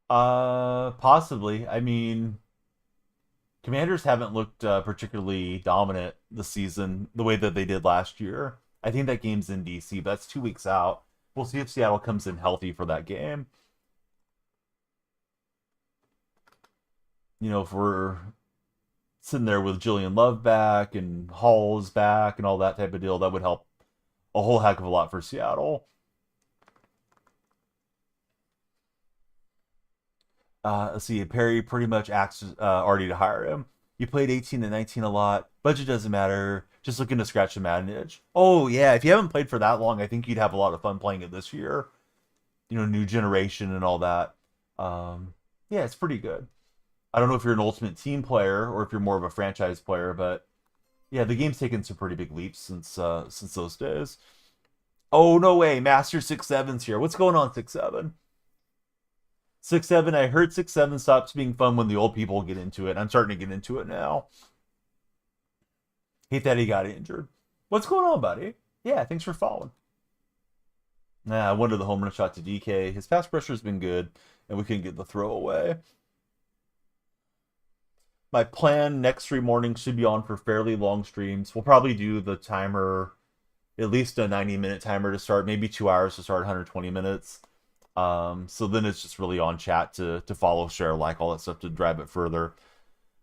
Possibly. I mean, Commanders haven't looked particularly dominant this season the way that they did last year. I think that game's in DC, but that's 2 weeks out. We'll see if Seattle comes in healthy for that game. You know, if we're sitting there with Julian Love back and Hall is back and all that type of deal, that would help a whole heck of a lot for Seattle. Let's see. Perry pretty much asked Artie to hire him. You played 18 and 19 a lot. Budget doesn't matter. Just looking to scratch the Madden itch. Oh, yeah. If you haven't played for that long, I think you'd have a lot of fun playing it this year. You know, new generation and all that. Yeah, it's pretty good. I don't know if you're an Ultimate Team player or if you're more of a franchise player, but yeah, the game's taken some pretty big leaps since those days. Oh, no way. Master 6-7's here. What's going on, 6-7? 6-7, I heard 6-7 stops being fun when the old people get into it. I'm starting to get into it now. Hate that he got injured. What's going on, buddy? Yeah, thanks for following. Nah, I wanted the home run shot to DK. His pass pressure's been good, and we couldn't get the throw away. My plan next 3 mornings should be on for fairly long streams. We'll probably do the timer, at least a 90-minute timer to start, maybe 2 hours to start, 120 minutes. So then it's just really on chat to follow, share, like, all that stuff to drive it further.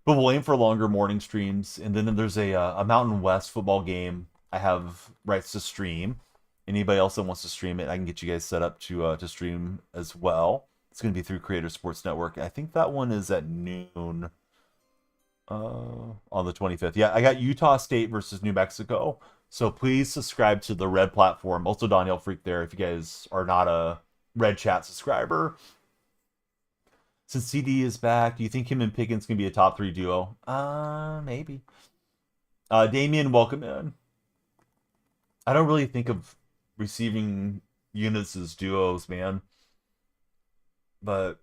But we'll aim for longer morning streams. And then there's a Mountain West football game I have rights to stream. Anybody else that wants to stream it, I can get you guys set up to stream as well. It's going to be through Creator Sports Network. I think that one is at noon on the 25th. Yeah, I got Utah State versus New Mexico. So please subscribe to the Red platform. Also DonyellFreak there if you guys are not a Red Chat subscriber. Since CD is back, do you think him and Pickens can be a top 3 duo? Maybe. Damien, welcome in. I don't really think of receiving units as duos, man. But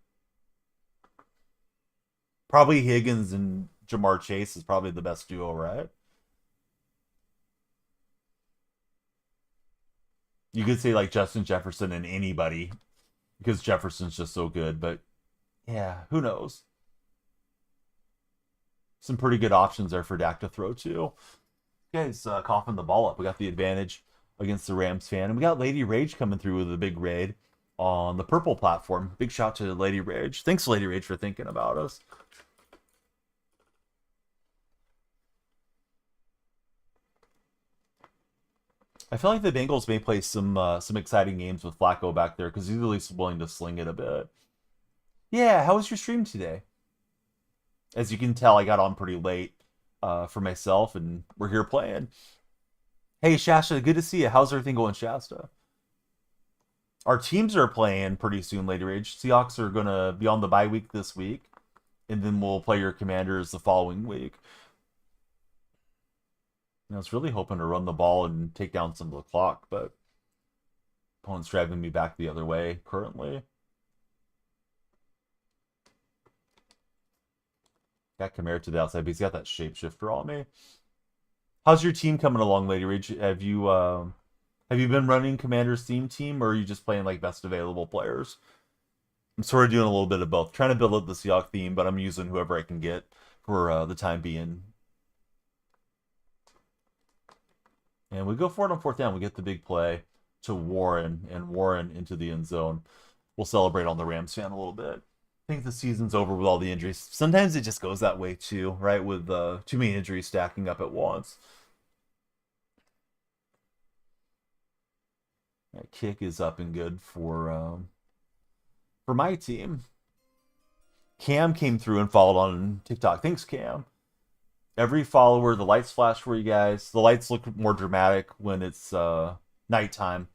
probably Higgins and Jamar Chase is probably the best duo, right? You could say like Justin Jefferson and anybody because Jefferson's just so good, but yeah, who knows? Some pretty good options there for Dak to throw to. Guys, coughing the ball up. We got the advantage against the Rams fan, and we got Lady Rage coming through with a big raid on the purple platform. Big shout to Lady Rage. Thanks, Lady Rage, for thinking about us. I feel like the Bengals may play some exciting games with Flacco back there because he's at least willing to sling it a bit. Yeah, how was your stream today? As you can tell, I got on pretty late for myself, and we're here playing. Hey, Shasta, good to see you. How's everything going, Shasta? Our teams are playing pretty soon, Lady Rage. Seahawks are going to be on the bye week this week, and then we'll play your Commanders the following week. I was really hoping to run the ball and take down some of the clock, but opponent's driving me back the other way currently. Got Kamara to the outside, but he's got that shapeshifter on me. How's your team coming along, Lady Rage? Have you been running Commander's theme team, or are you just playing like best available players? I'm sort of doing a little bit of both. Trying to build up the Seahawks theme, but I'm using whoever I can get for the time being. And we go for it on 4th down. We get the big play to Warren, and Warren into the end zone. We'll celebrate on the Rams fan a little bit. I think the season's over with all the injuries. Sometimes it just goes that way too, right? With too many injuries stacking up at once. That kick is up and good for my team. Cam came through and followed on TikTok. Thanks, Cam. Every follower, the lights flash for you guys. The lights look more dramatic when it's nighttime.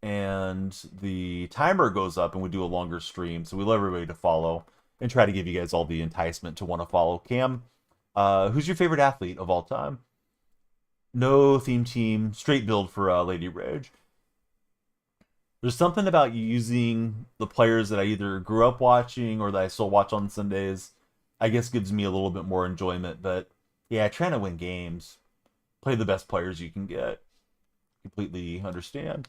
And the timer goes up and we do a longer stream. So we love everybody to follow and try to give you guys all the enticement to want to follow. Cam, who's your favorite athlete of all time? No theme team, straight build for Lady Rage. There's something about using the players that I either grew up watching or that I still watch on Sundays. I guess gives me a little bit more enjoyment. But yeah, trying to win games. Play the best players you can get. Completely understand.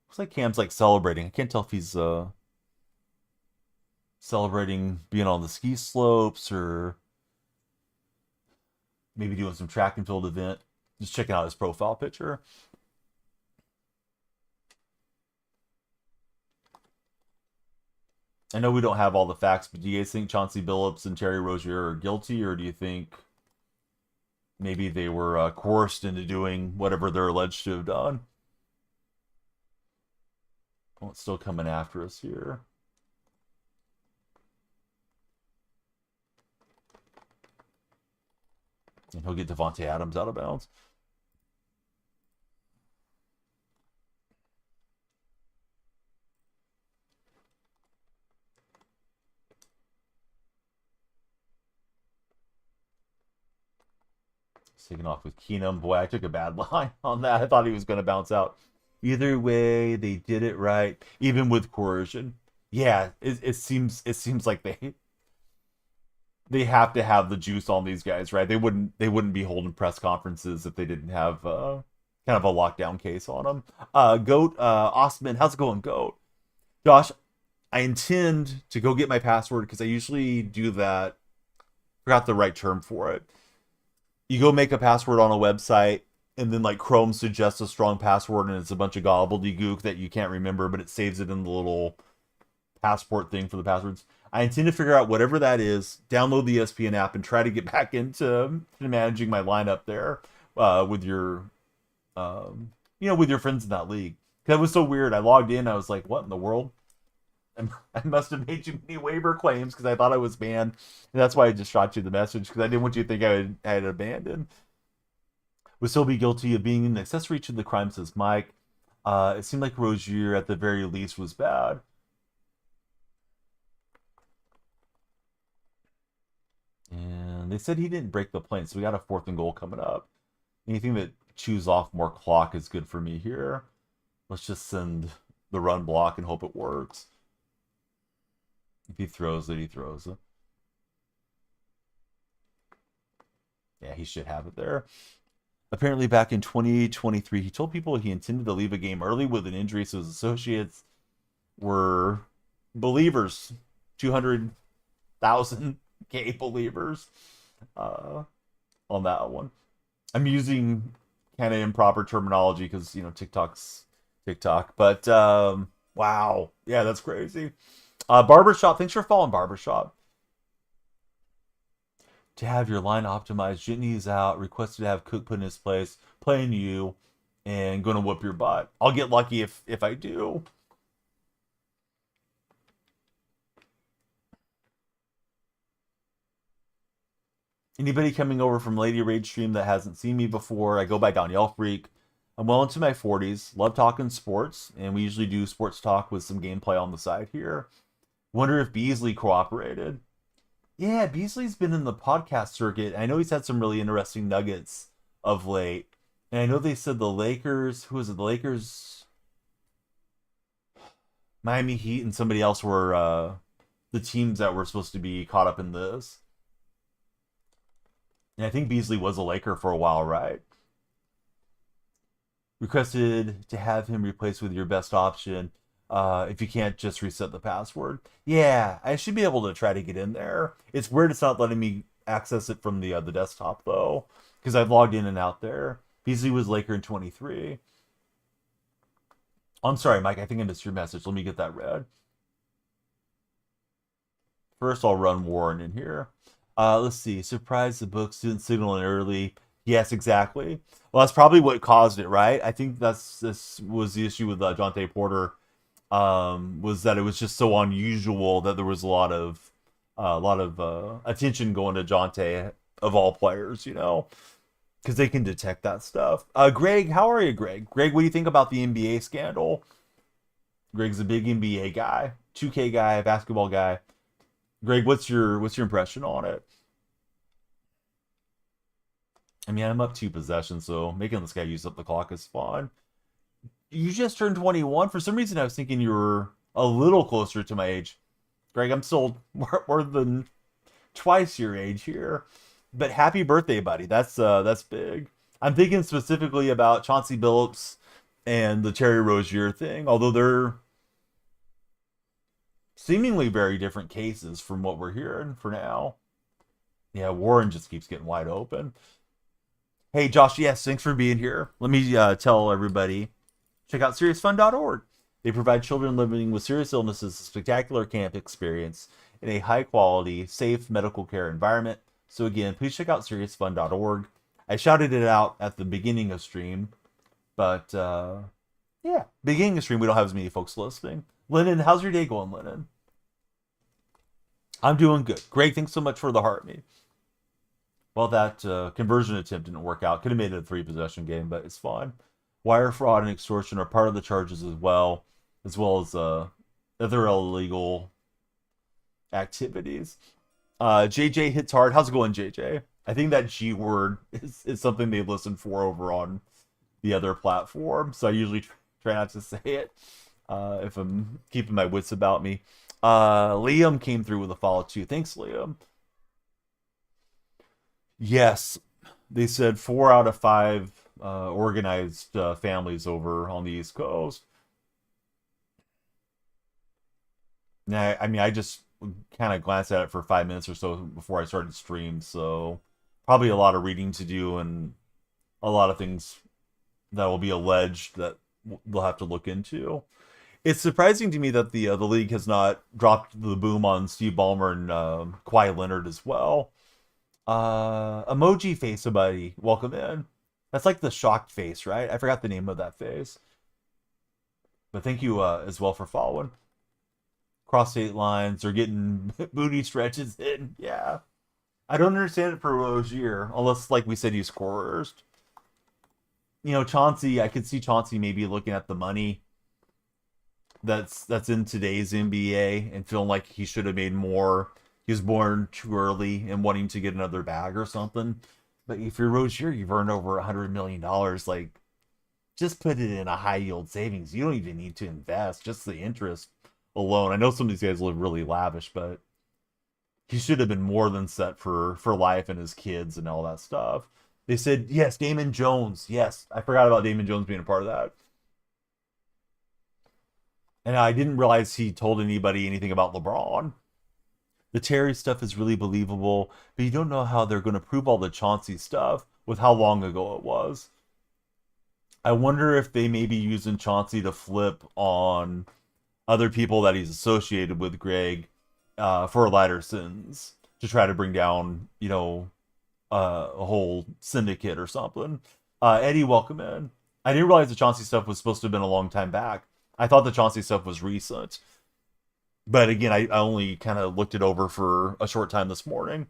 Looks like Cam's like celebrating. I can't tell if he's celebrating being on the ski slopes or maybe doing some track and field event. Just checking out his profile picture. I know we don't have all the facts, but do you guys think Chauncey Billups and Terry Rozier are guilty, or do you think maybe they were coerced into doing whatever they're alleged to have done? Oh, it's still coming after us here. And he'll get Devontae Adams out of bounds. Taking off with Keenum. Boy, I took a bad line on that. I thought he was going to bounce out. Either way, they did it right, even with coercion. Yeah, it seems like they have to have the juice on these guys, right? They wouldn't be holding press conferences if they didn't have kind of a lockdown case on them. Goat, Osman, how's it going, Goat? Josh, I intend to go get my password because I usually do that. Forgot the right term for it. You go make a password on a website, and then like Chrome suggests a strong password, and it's a bunch of gobbledygook that you can't remember, but it saves it in the little passport thing for the passwords. I intend to figure out whatever that is, download the ESPN app, and try to get back into managing my lineup there with your, with your friends in that league. That was so weird. I logged in, I was like, what in the world? I must have made too many waiver claims because I thought I was banned. And that's why I just shot you the message, because I didn't want you to think I had abandoned. Would still be guilty of being an accessory to the crime, says Mike. It seemed like Rozier, at the very least, was bad. And they said he didn't break the plane, so we got a 4th and goal coming up. Anything that chews off more clock is good for me here. Let's just send the run block and hope it works. If he throws it, he throws it. Yeah, he should have it there. Apparently back in 2023, he told people he intended to leave a game early with an injury, so his associates were believers. 200,000 believers on that one. I'm using kind of improper terminology because, TikTok's TikTok. But, wow. Yeah, that's crazy. Barbershop, thanks for following Barbershop. To have your line optimized, Jitney's out, requested to have Cook put in his place, playing you, and gonna whoop your butt. I'll get lucky if I do. Anybody coming over from Lady Raid stream that hasn't seen me before, I go by DonyellFreak. I'm well into my 40s, love talking sports, and we usually do sports talk with some gameplay on the side here. Wonder if Beasley cooperated. Yeah, Beasley's been in the podcast circuit. I know he's had some really interesting nuggets of late. And I know they said the Lakers, who was it? The Lakers, Miami Heat, and somebody else were the teams that were supposed to be caught up in this. And I think Beasley was a Laker for a while, right? Requested to have him replaced with your best option. If you can't just reset the password. Yeah, I should be able to try to get in there. It's weird it's not letting me access it from the desktop, though, because I've logged in and out there. Beasley was Laker in 23. I'm sorry, Mike, I think I missed your message. Let me get that read. First, I'll run Warren in here. Let's see. Surprise, the books didn't signal in early. Yes, exactly. Well, that's probably what caused it, right? I think this was the issue with Jonte Porter. Was that it was just so unusual that there was a lot of attention going to Jonte of all players, because they can detect that stuff. Greg, how are you, Greg? Greg, what do you think about the NBA scandal? Greg's a big NBA guy, 2K guy, basketball guy. Greg, what's your impression on it? I mean, I'm up 2 possessions, so making this guy use up the clock is fun. You just turned 21. For some reason, I was thinking you were a little closer to my age. Greg, I'm still more than twice your age here. But happy birthday, buddy. That's big. I'm thinking specifically about Chauncey Billups and the Terry Rozier thing, although they're seemingly very different cases from what we're hearing for now. Yeah, Warren just keeps getting wide open. Hey, Josh, yes, thanks for being here. Let me tell everybody, check out SeriousFun.org. They provide children living with serious illnesses a spectacular camp experience in a high-quality, safe medical care environment. So again, please check out SeriousFun.org. I shouted it out at the beginning of stream, but yeah, beginning of stream, we don't have as many folks listening. Lennon, how's your day going, Lennon? I'm doing good. Greg, thanks so much for the heart, mate. Well, that conversion attempt didn't work out. Could have made it a 3-possession game, but it's fine. Wire fraud and extortion are part of the charges as well as other illegal activities. JJ hits hard. How's it going, JJ? I think that G word is something they listen for over on the other platform, so I usually try not to say it if I'm keeping my wits about me. Liam came through with a follow too. Thanks, Liam. Yes, they said 4 out of 5 organized families over on the East Coast. Yeah, I mean, I just kind of glanced at it for 5 minutes or so before I started stream, so probably a lot of reading to do and a lot of things that will be alleged that they'll have to look into. It's surprising to me that the league has not dropped the boom on Steve Ballmer and Kawhi Leonard as well. Emoji face, buddy. Welcome in. That's like the shocked face, right? I forgot the name of that face. But thank you as well for following. Cross state lines or getting booty stretches in. Yeah. I don't understand it for Rozier, unless, like we said, he's coerced. You know, Chauncey, I could see Chauncey maybe looking at the money that's in today's NBA and feeling like he should have made more. He was born too early and wanting to get another bag or something. But if you're Rozier, you've earned over $100 million. Like, just put it in a high yield savings. You don't even need to invest. Just the interest alone. I know some of these guys live really lavish, but he should have been more than set for life and his kids and all that stuff. They said, yes, Damon Jones. Yes, I forgot about Damon Jones being a part of that. And I didn't realize he told anybody anything about LeBron. The Terry stuff is really believable, but you don't know how they're going to prove all the Chauncey stuff with how long ago it was. I wonder if they may be using Chauncey to flip on other people that he's associated with, Greg, for lighter sins to try to bring down, a whole syndicate or something. Eddie, welcome in. I didn't realize the Chauncey stuff was supposed to have been a long time back. I thought the Chauncey stuff was recent. But again, I only kind of looked it over for a short time this morning.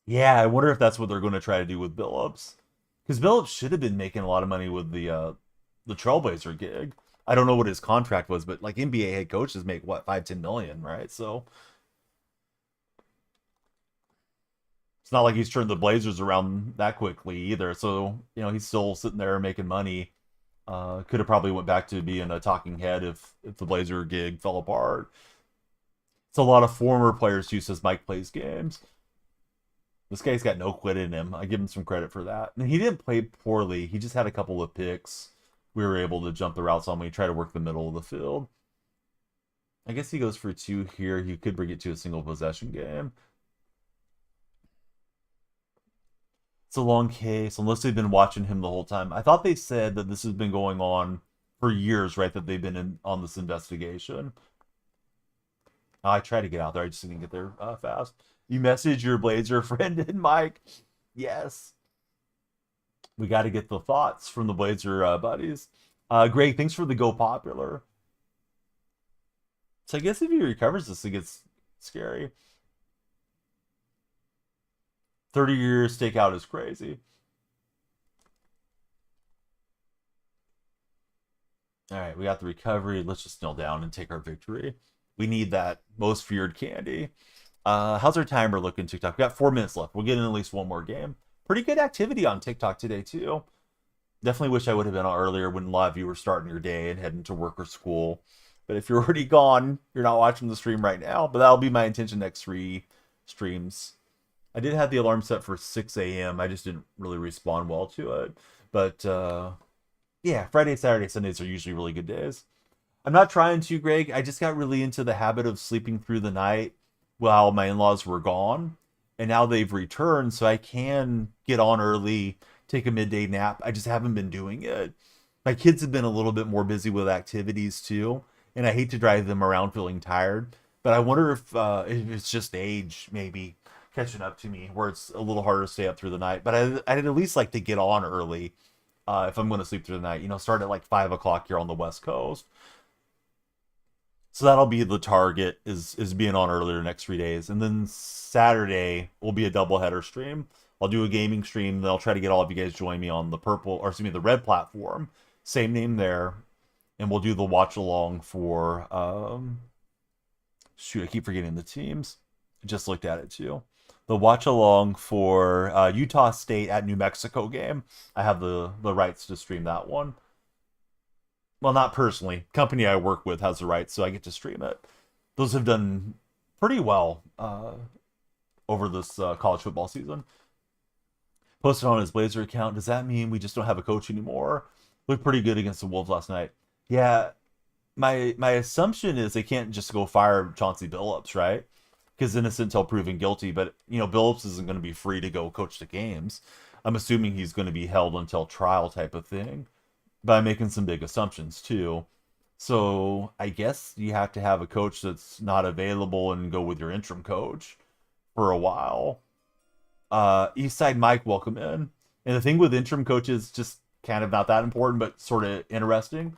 Yeah, I wonder if that's what they're going to try to do with Billups. Because Billups should have been making a lot of money with the Trailblazer gig. I don't know what his contract was, but like NBA head coaches make what, 5-10 million, right? So it's not like he's turned the Blazers around that quickly either. So, he's still sitting there making money. Could have probably went back to being a talking head if the Blazer gig fell apart. It's a lot of former players too, says Mike plays games. This guy's got no quit in him. I give him some credit for that. And he didn't play poorly. He just had a couple of picks. We were able to jump the routes on when he tried to work the middle of the field. I guess he goes for 2 here. He could bring it to a single possession game. It's a long case, unless they've been watching him the whole time. I thought they said that this has been going on for years, right? That they've been on this investigation. I tried to get out there. I just didn't get there fast. You message your Blazer friend and Mike. Yes. We got to get the thoughts from the Blazer buddies. Greg, thanks for the go popular. So I guess if he recovers this, it gets scary. 30-year stakeout is crazy. All right, we got the recovery. Let's just kneel down and take our victory. We need that most feared candy. How's our timer looking, TikTok? We got 4 minutes left. We'll get in at least one more game. Pretty good activity on TikTok today, too. Definitely wish I would have been on earlier when a lot of you were starting your day and heading to work or school. But if you're already gone, you're not watching the stream right now. But that'll be my intention next 3 streams. I did have the alarm set for 6 a.m. I just didn't really respond well to it. But, yeah, Friday, Saturday, Sundays are usually really good days. I'm not trying to, Greg. I just got really into the habit of sleeping through the night while my in-laws were gone. And now they've returned, so I can get on early, take a midday nap. I just haven't been doing it. My kids have been a little bit more busy with activities, too. And I hate to drive them around feeling tired. But I wonder if it's just age, maybe, catching up to me, where it's a little harder to stay up through the night. But I'd at least like to get on early if I'm going to sleep through the night. Start at like 5 o'clock here on the West Coast. So that'll be the target is being on earlier next 3 days. And then Saturday will be a doubleheader stream. I'll do a gaming stream, then I'll try to get all of you guys to join me on the purple, or excuse me, the red platform. Same name there. And we'll do the watch along for shoot, I keep forgetting the teams. I just looked at it too. The watch along for Utah State at New Mexico game. I have the rights to stream that one. Well, not personally. Company I work with has the rights, so I get to stream it. Those have done pretty well over this college football season. Posted on his Blazer account. Does that mean we just don't have a coach anymore? Looked pretty good against the Wolves last night. Yeah, my assumption is they can't just go fire Chauncey Billups, right? Because innocent until proven guilty. But Billups isn't going to be free to go coach the games. I'm assuming he's going to be held until trial type of thing. But I'm making some big assumptions too. So I guess you have to have a coach that's not available and go with your interim coach for a while. Eastside Mike, welcome in. And the thing with interim coaches, just kind of not that important, but sort of interesting,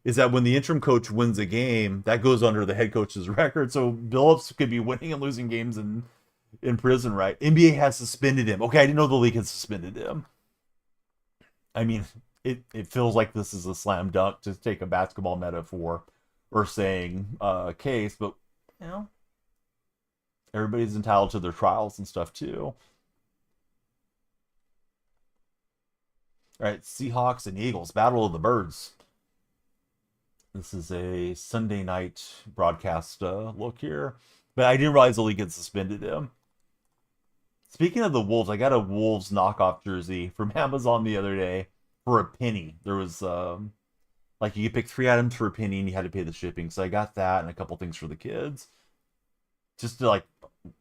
is that when the interim coach wins a game, that goes under the head coach's record. So Billups could be winning and losing games in prison, right? NBA has suspended him. Okay, I didn't know the league had suspended him. I mean, it feels like this is a slam dunk to take a basketball metaphor or saying case, but everybody's entitled to their trials and stuff too. All right, Seahawks and Eagles, Battle of the Birds. This is a Sunday night broadcast look here, but I didn't realize the league had suspended him. Speaking of the Wolves, I got a Wolves knockoff jersey from Amazon the other day for a penny. There was like you could pick 3 items for a penny and you had to pay the shipping. So I got that and a couple things for the kids. Just like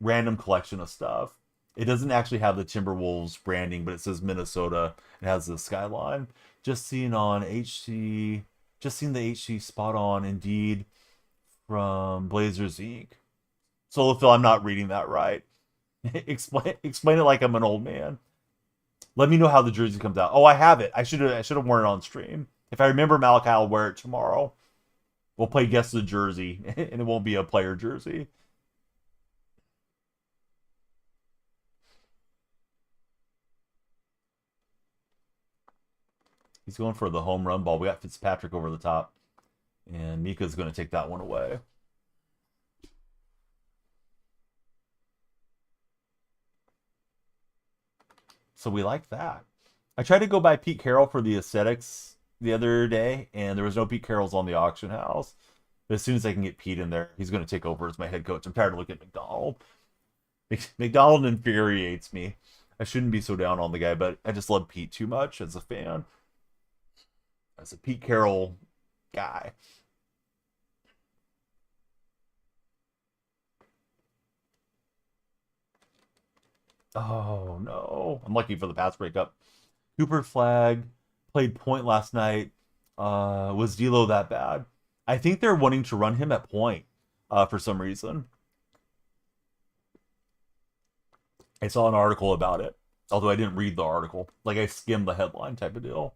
random collection of stuff. It doesn't actually have the Timberwolves branding, but it says Minnesota. It has the skyline. Just seen on HC, just seen the HC spot on Indeed from Blazers Inc. So Phil, I'm not reading that right. explain it like I'm an old man. Let me know how the jersey comes out. Oh, I have it. I should have worn it on stream. If I remember Malachi, I'll wear it tomorrow. We'll play guess the jersey, and it won't be a player jersey. He's going for the home run ball. We got Fitzpatrick over the top, and Mika's going to take that one away. So we like that. I tried to go buy Pete Carroll for the aesthetics the other day, and there was no Pete Carrolls on the auction house. But as soon as I can get Pete in there, he's going to take over as my head coach. I'm tired of looking at McDonald. McDonald infuriates me. I shouldn't be so down on the guy, but I just love Pete too much as a fan. As a Pete Carroll guy. Oh, no. I'm lucky for the pass breakup. Cooper Flag played point last night. Was D'Lo that bad? I think they're wanting to run him at point for some reason. I saw an article about it, although I didn't read the article. Like, I skimmed the headline type of deal.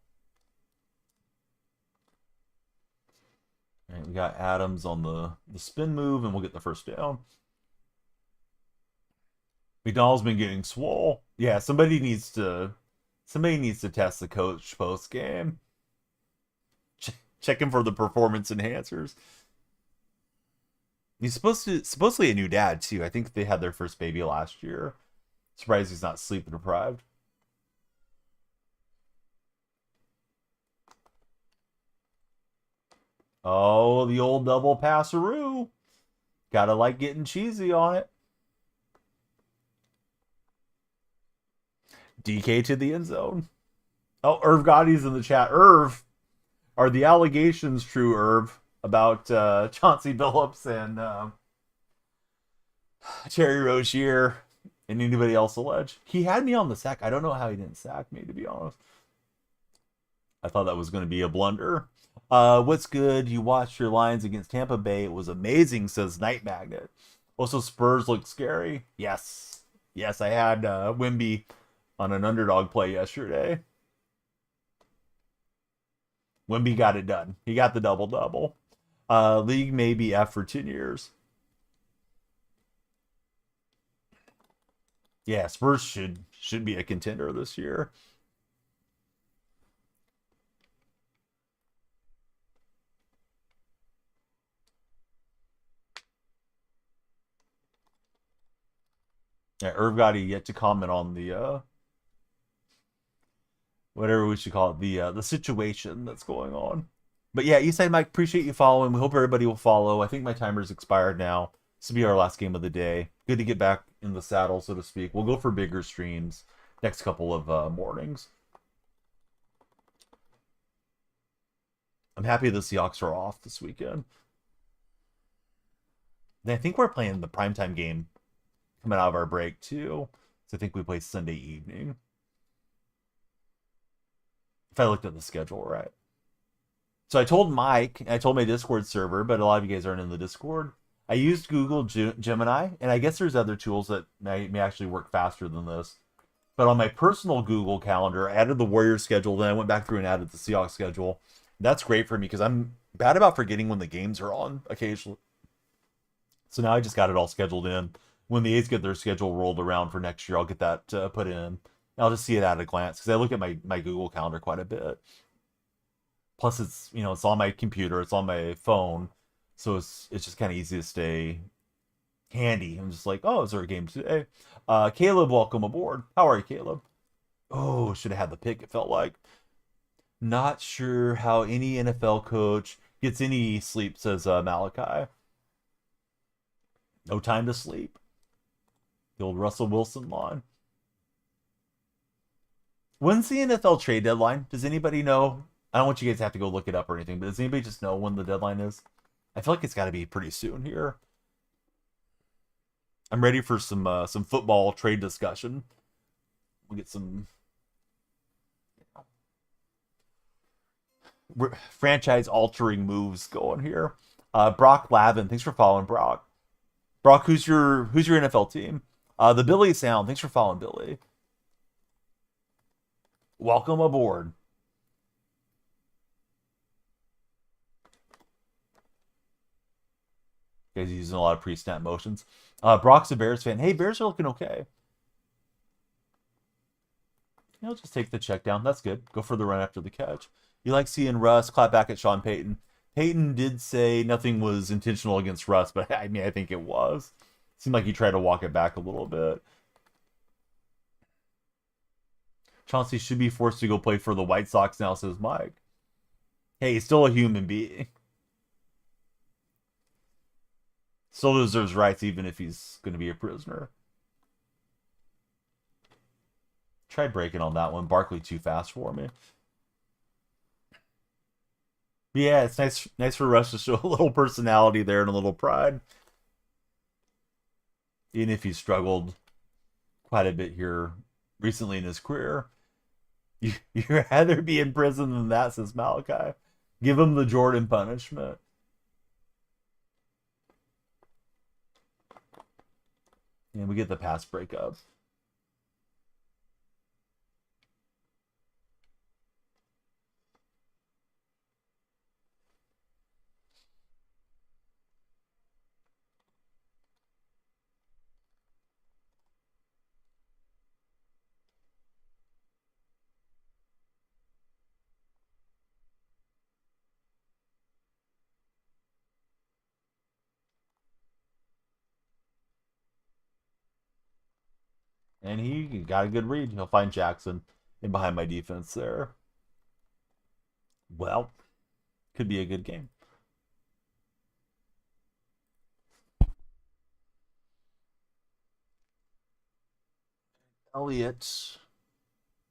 All right, we got Adams on the spin move, and we'll get the first down. McDonald's been getting swole. Yeah, somebody needs to test the coach post game. Check him for the performance enhancers. He's supposedly a new dad too. I think they had their first baby last year. Surprised he's not sleep deprived. Oh, the old double passeroo. Gotta like getting cheesy on it. DK to the end zone. Oh, Irv Gotti's in the chat. Irv, are the allegations true, Irv, about Chauncey Billups and Terry Rozier and anybody else alleged? He had me on the sack. I don't know how he didn't sack me, to be honest. I thought that was going to be a blunder. What's good? You watched your Lions against Tampa Bay. It was amazing, says Night Magnet. Also, Spurs look scary. Yes. Yes, I had Wimby on an underdog play yesterday. Wimby got it done. He got the double-double. League maybe after 10 years. Yeah, Spurs should be a contender this year. Yeah, Irv got yet to comment on the whatever we should call it, the situation that's going on. But yeah, Eastside Mike, appreciate you following. We hope everybody will follow. I think my timer's expired now. This will be our last game of the day. Good to get back in the saddle, so to speak. We'll go for bigger streams next couple of mornings. I'm happy the Seahawks are off this weekend. And I think we're playing the primetime game coming out of our break too. So I think we play Sunday evening. If I looked at the schedule right. So I told Mike, I told my Discord server, but a lot of you guys aren't in the Discord. I used Google Gemini, and I guess there's other tools that may actually work faster than this. But on my personal Google Calendar, I added the Warriors schedule, then I went back through and added the Seahawks schedule. That's great for me because I'm bad about forgetting when the games are on occasionally. So now I just got it all scheduled in. When the A's get their schedule rolled around for next year, I'll get that put in. I'll just see it at a glance because I look at my Google Calendar quite a bit. Plus, it's on my computer, it's on my phone, so it's just kind of easy to stay handy. I'm just like, oh, is there a game today? Caleb, welcome aboard. How are you, Caleb? Oh, should have had the pick. It felt like. Not sure how any NFL coach gets any sleep, says Malachi. No time to sleep. The old Russell Wilson line. When's the NFL trade deadline? Does anybody know? I don't want you guys to have to go look it up or anything, but does anybody just know when the deadline is? I feel like it's got to be pretty soon here. I'm ready for some football trade discussion. We'll get some franchise altering moves going here. Brock Lavin, thanks for following, Brock. Brock, who's your NFL team? The Billy Sound, thanks for following, Billy. Welcome aboard. Guys using a lot of pre-snap motions. Brock's a Bears fan. Hey, Bears are looking okay. He'll just take the check down. That's good. Go for the run after the catch. You like seeing Russ clap back at Sean Payton. Payton did say nothing was intentional against Russ, but I mean, I think it was. Seemed like he tried to walk it back a little bit. Chauncey should be forced to go play for the White Sox now, says Mike. Hey, he's still a human being. Still deserves rights even if he's going to be a prisoner. Tried breaking on that one. Barkley too fast for me. But yeah, it's nice for Russ to show a little personality there and a little pride. Even if he's struggled quite a bit here recently in his career. You'd rather be in prison than that, says Malachi. Give him the Jordan punishment. And we get the pass breakup. And he got a good read. He'll find Jackson in behind my defense there. Well, could be a good game. Elliott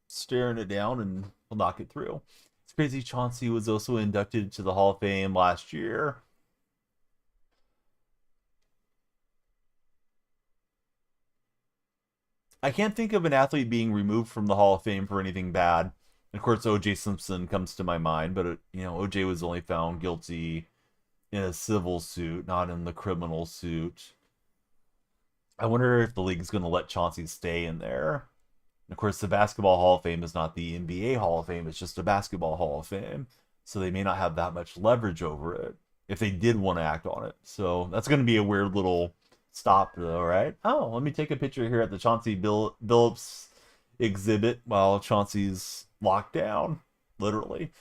staring it down and will knock it through. It's crazy. Chauncey was also inducted to the Hall of Fame last year. I can't think of an athlete being removed from the Hall of Fame for anything bad. Of course, O.J. Simpson comes to my mind, but O.J. was only found guilty in a civil suit, not in the criminal suit. I wonder if the league's going to let Chauncey stay in there. And of course, the Basketball Hall of Fame is not the NBA Hall of Fame, it's just a Basketball Hall of Fame. So they may not have that much leverage over it. if they did want to act on it. So that's going to be a weird little stop, though, right? Oh, let me take a picture here at the Chauncey Billups exhibit while Chauncey's locked down, literally.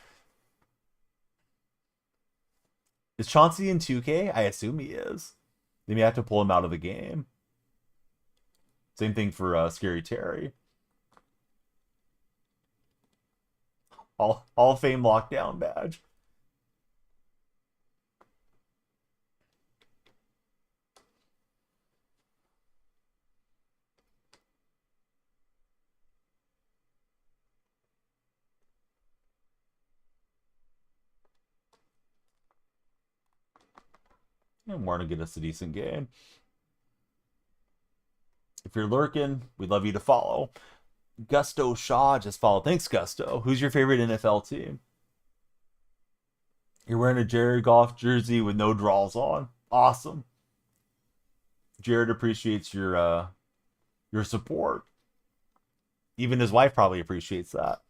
Is Chauncey in 2K? I assume he is. They may have to pull him out of the game. Same thing for Scary Terry. Hall of Fame lockdown badge. And we're going to get us a decent game. If you're lurking, we'd love you to follow. Gusto Shaw just followed. Thanks, Gusto. Who's your favorite NFL team? You're wearing a Jared Goff jersey with no draws on. Awesome. Jared appreciates your support. Even his wife probably appreciates that.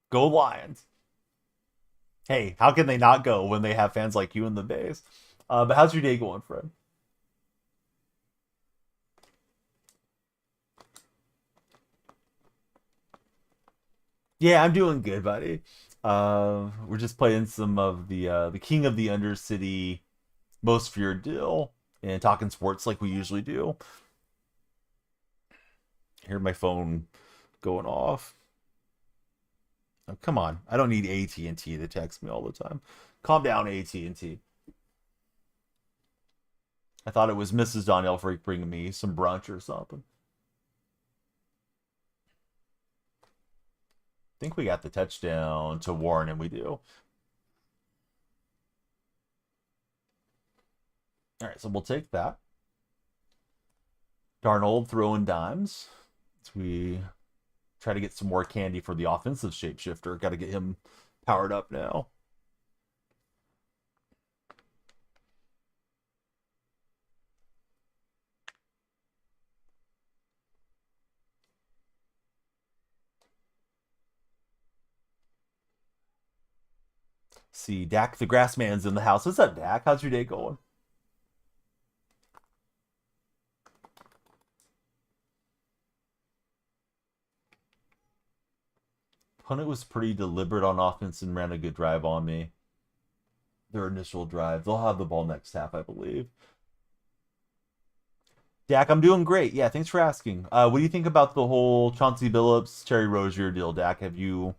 Go Lions. Hey, how can they not go when they have fans like you in the base? But how's your day going, friend? Yeah, I'm doing good, buddy. We're just playing some of the King of the Undercity Most Feared deal and talking sports like we usually do. Hear my phone going off. Oh, come on, I don't need AT&T to text me all the time. Calm down, AT&T. I thought it was Mrs. DonyellFreak bringing me some brunch or something. I think we got the touchdown to Warren, and we do. All right, so we'll take that. Darnold throwing dimes. As we try to get some more candy for the offensive shapeshifter. Got to get him powered up now. See, Dak the Grassman's in the house. What's up, Dak? How's your day going? Punnett was pretty deliberate on offense and ran a good drive on me. Their initial drive. They'll have the ball next half, I believe. Dak, I'm doing great. Yeah, thanks for asking. What do you think about the whole Chauncey Billups, Terry Rozier deal, Dak? Have you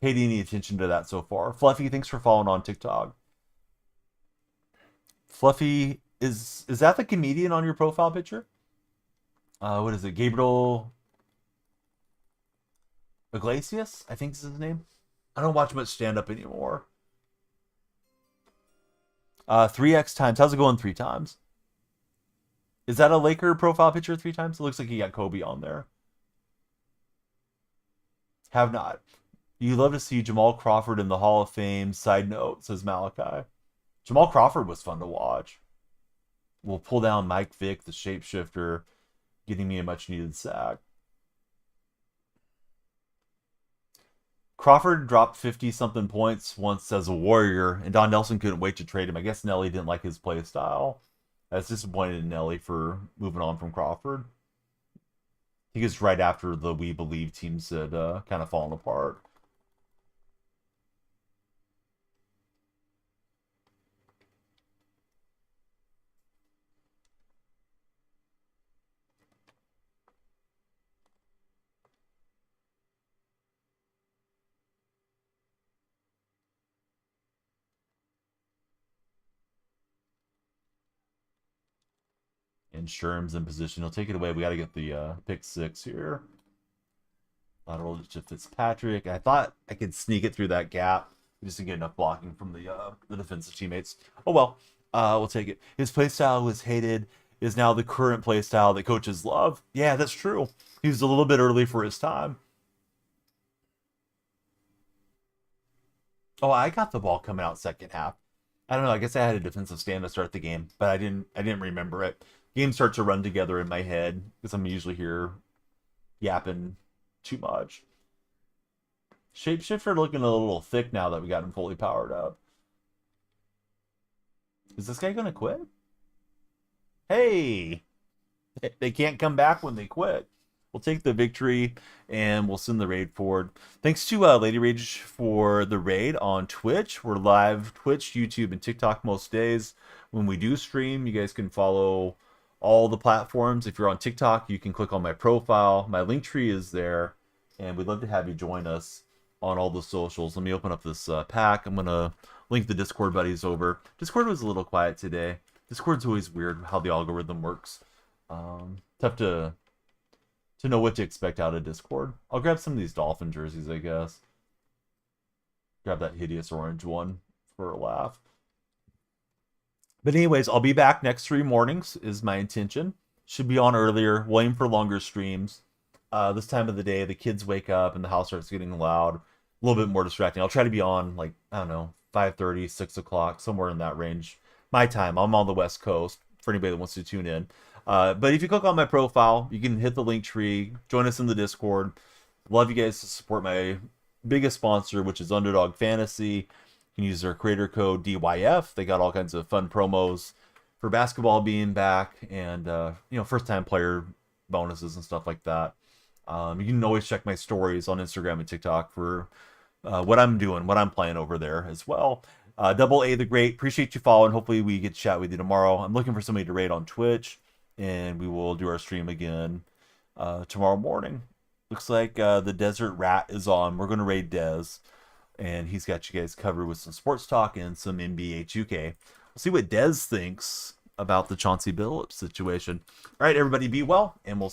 paid any attention to that so far? Fluffy, thanks for following on TikTok. Fluffy, is that the comedian on your profile picture? What is it? Gabriel Iglesias, I think is his name. I don't watch much stand up anymore. 3x times. How's it going 3 times? Is that a Laker profile picture 3 times? It looks like he got Kobe on there. Have not. You love to see Jamal Crawford in the Hall of Fame. Side note, says Malachi. Jamal Crawford was fun to watch. We'll pull down Mike Vick, the shapeshifter, getting me a much needed sack. Crawford dropped 50 something points once as a Warrior, and Don Nelson couldn't wait to trade him. I guess Nelly didn't like his play style. I was disappointed in Nelly for moving on from Crawford. I think it's right after the We Believe teams had kind of fallen apart. And Sherm's in position. He'll take it away. We got to get the pick 6 here. Lateral to Fitzpatrick. I thought I could sneak it through that gap. Just to get enough blocking from the defensive teammates. Oh well, we'll take it. His playstyle was hated. Is now the current playstyle that coaches love. Yeah, that's true. He was a little bit early for his time. Oh, I got the ball coming out second half. I don't know. I guess I had a defensive stand to start the game, but I didn't remember it. Games start to run together in my head because I'm usually here yapping too much. Shapeshifter looking a little thick now that we got him fully powered up. Is this guy gonna quit? Hey! They can't come back when they quit. We'll take the victory and we'll send the raid forward. Thanks to Lady Rage for the raid on Twitch. We're live Twitch, YouTube, and TikTok most days. When we do stream, you guys can follow all the platforms. If you're on TikTok, you can click on my profile. My link tree is there, and we'd love to have you join us on all the socials. Let me open up this pack. I'm going to link the Discord buddies over. Discord was a little quiet today. Discord's always weird how the algorithm works. Tough to know what to expect out of Discord. I'll grab some of these Dolphin jerseys, I guess. Grab that hideous orange one for a laugh. But anyways, I'll be back next 3 mornings is my intention. Should be on earlier. We'll aim for longer streams. This time of the day, the kids wake up and the house starts getting loud. A little bit more distracting. I'll try to be on, like, I don't know, 5:30, 6 o'clock, somewhere in that range. My time. I'm on the West Coast for anybody that wants to tune in. But if you click on my profile, you can hit the link tree, join us in the Discord. Love you guys to support my biggest sponsor, which is Underdog Fantasy. You can use their creator code DYF. They got all kinds of fun promos for basketball being back and, first-time player bonuses and stuff like that. You can always check my stories on Instagram and TikTok for what I'm doing, what I'm playing over there as well. Double A the Great, appreciate you following. Hopefully we get to chat with you tomorrow. I'm looking for somebody to raid on Twitch, and we will do our stream again tomorrow morning. Looks like the Desert Rat is on. We're going to raid Dez, and he's got you guys covered with some sports talk and some NBA 2K. We'll see what Dez thinks about the Chauncey Billups situation. All right, everybody, be well, and we'll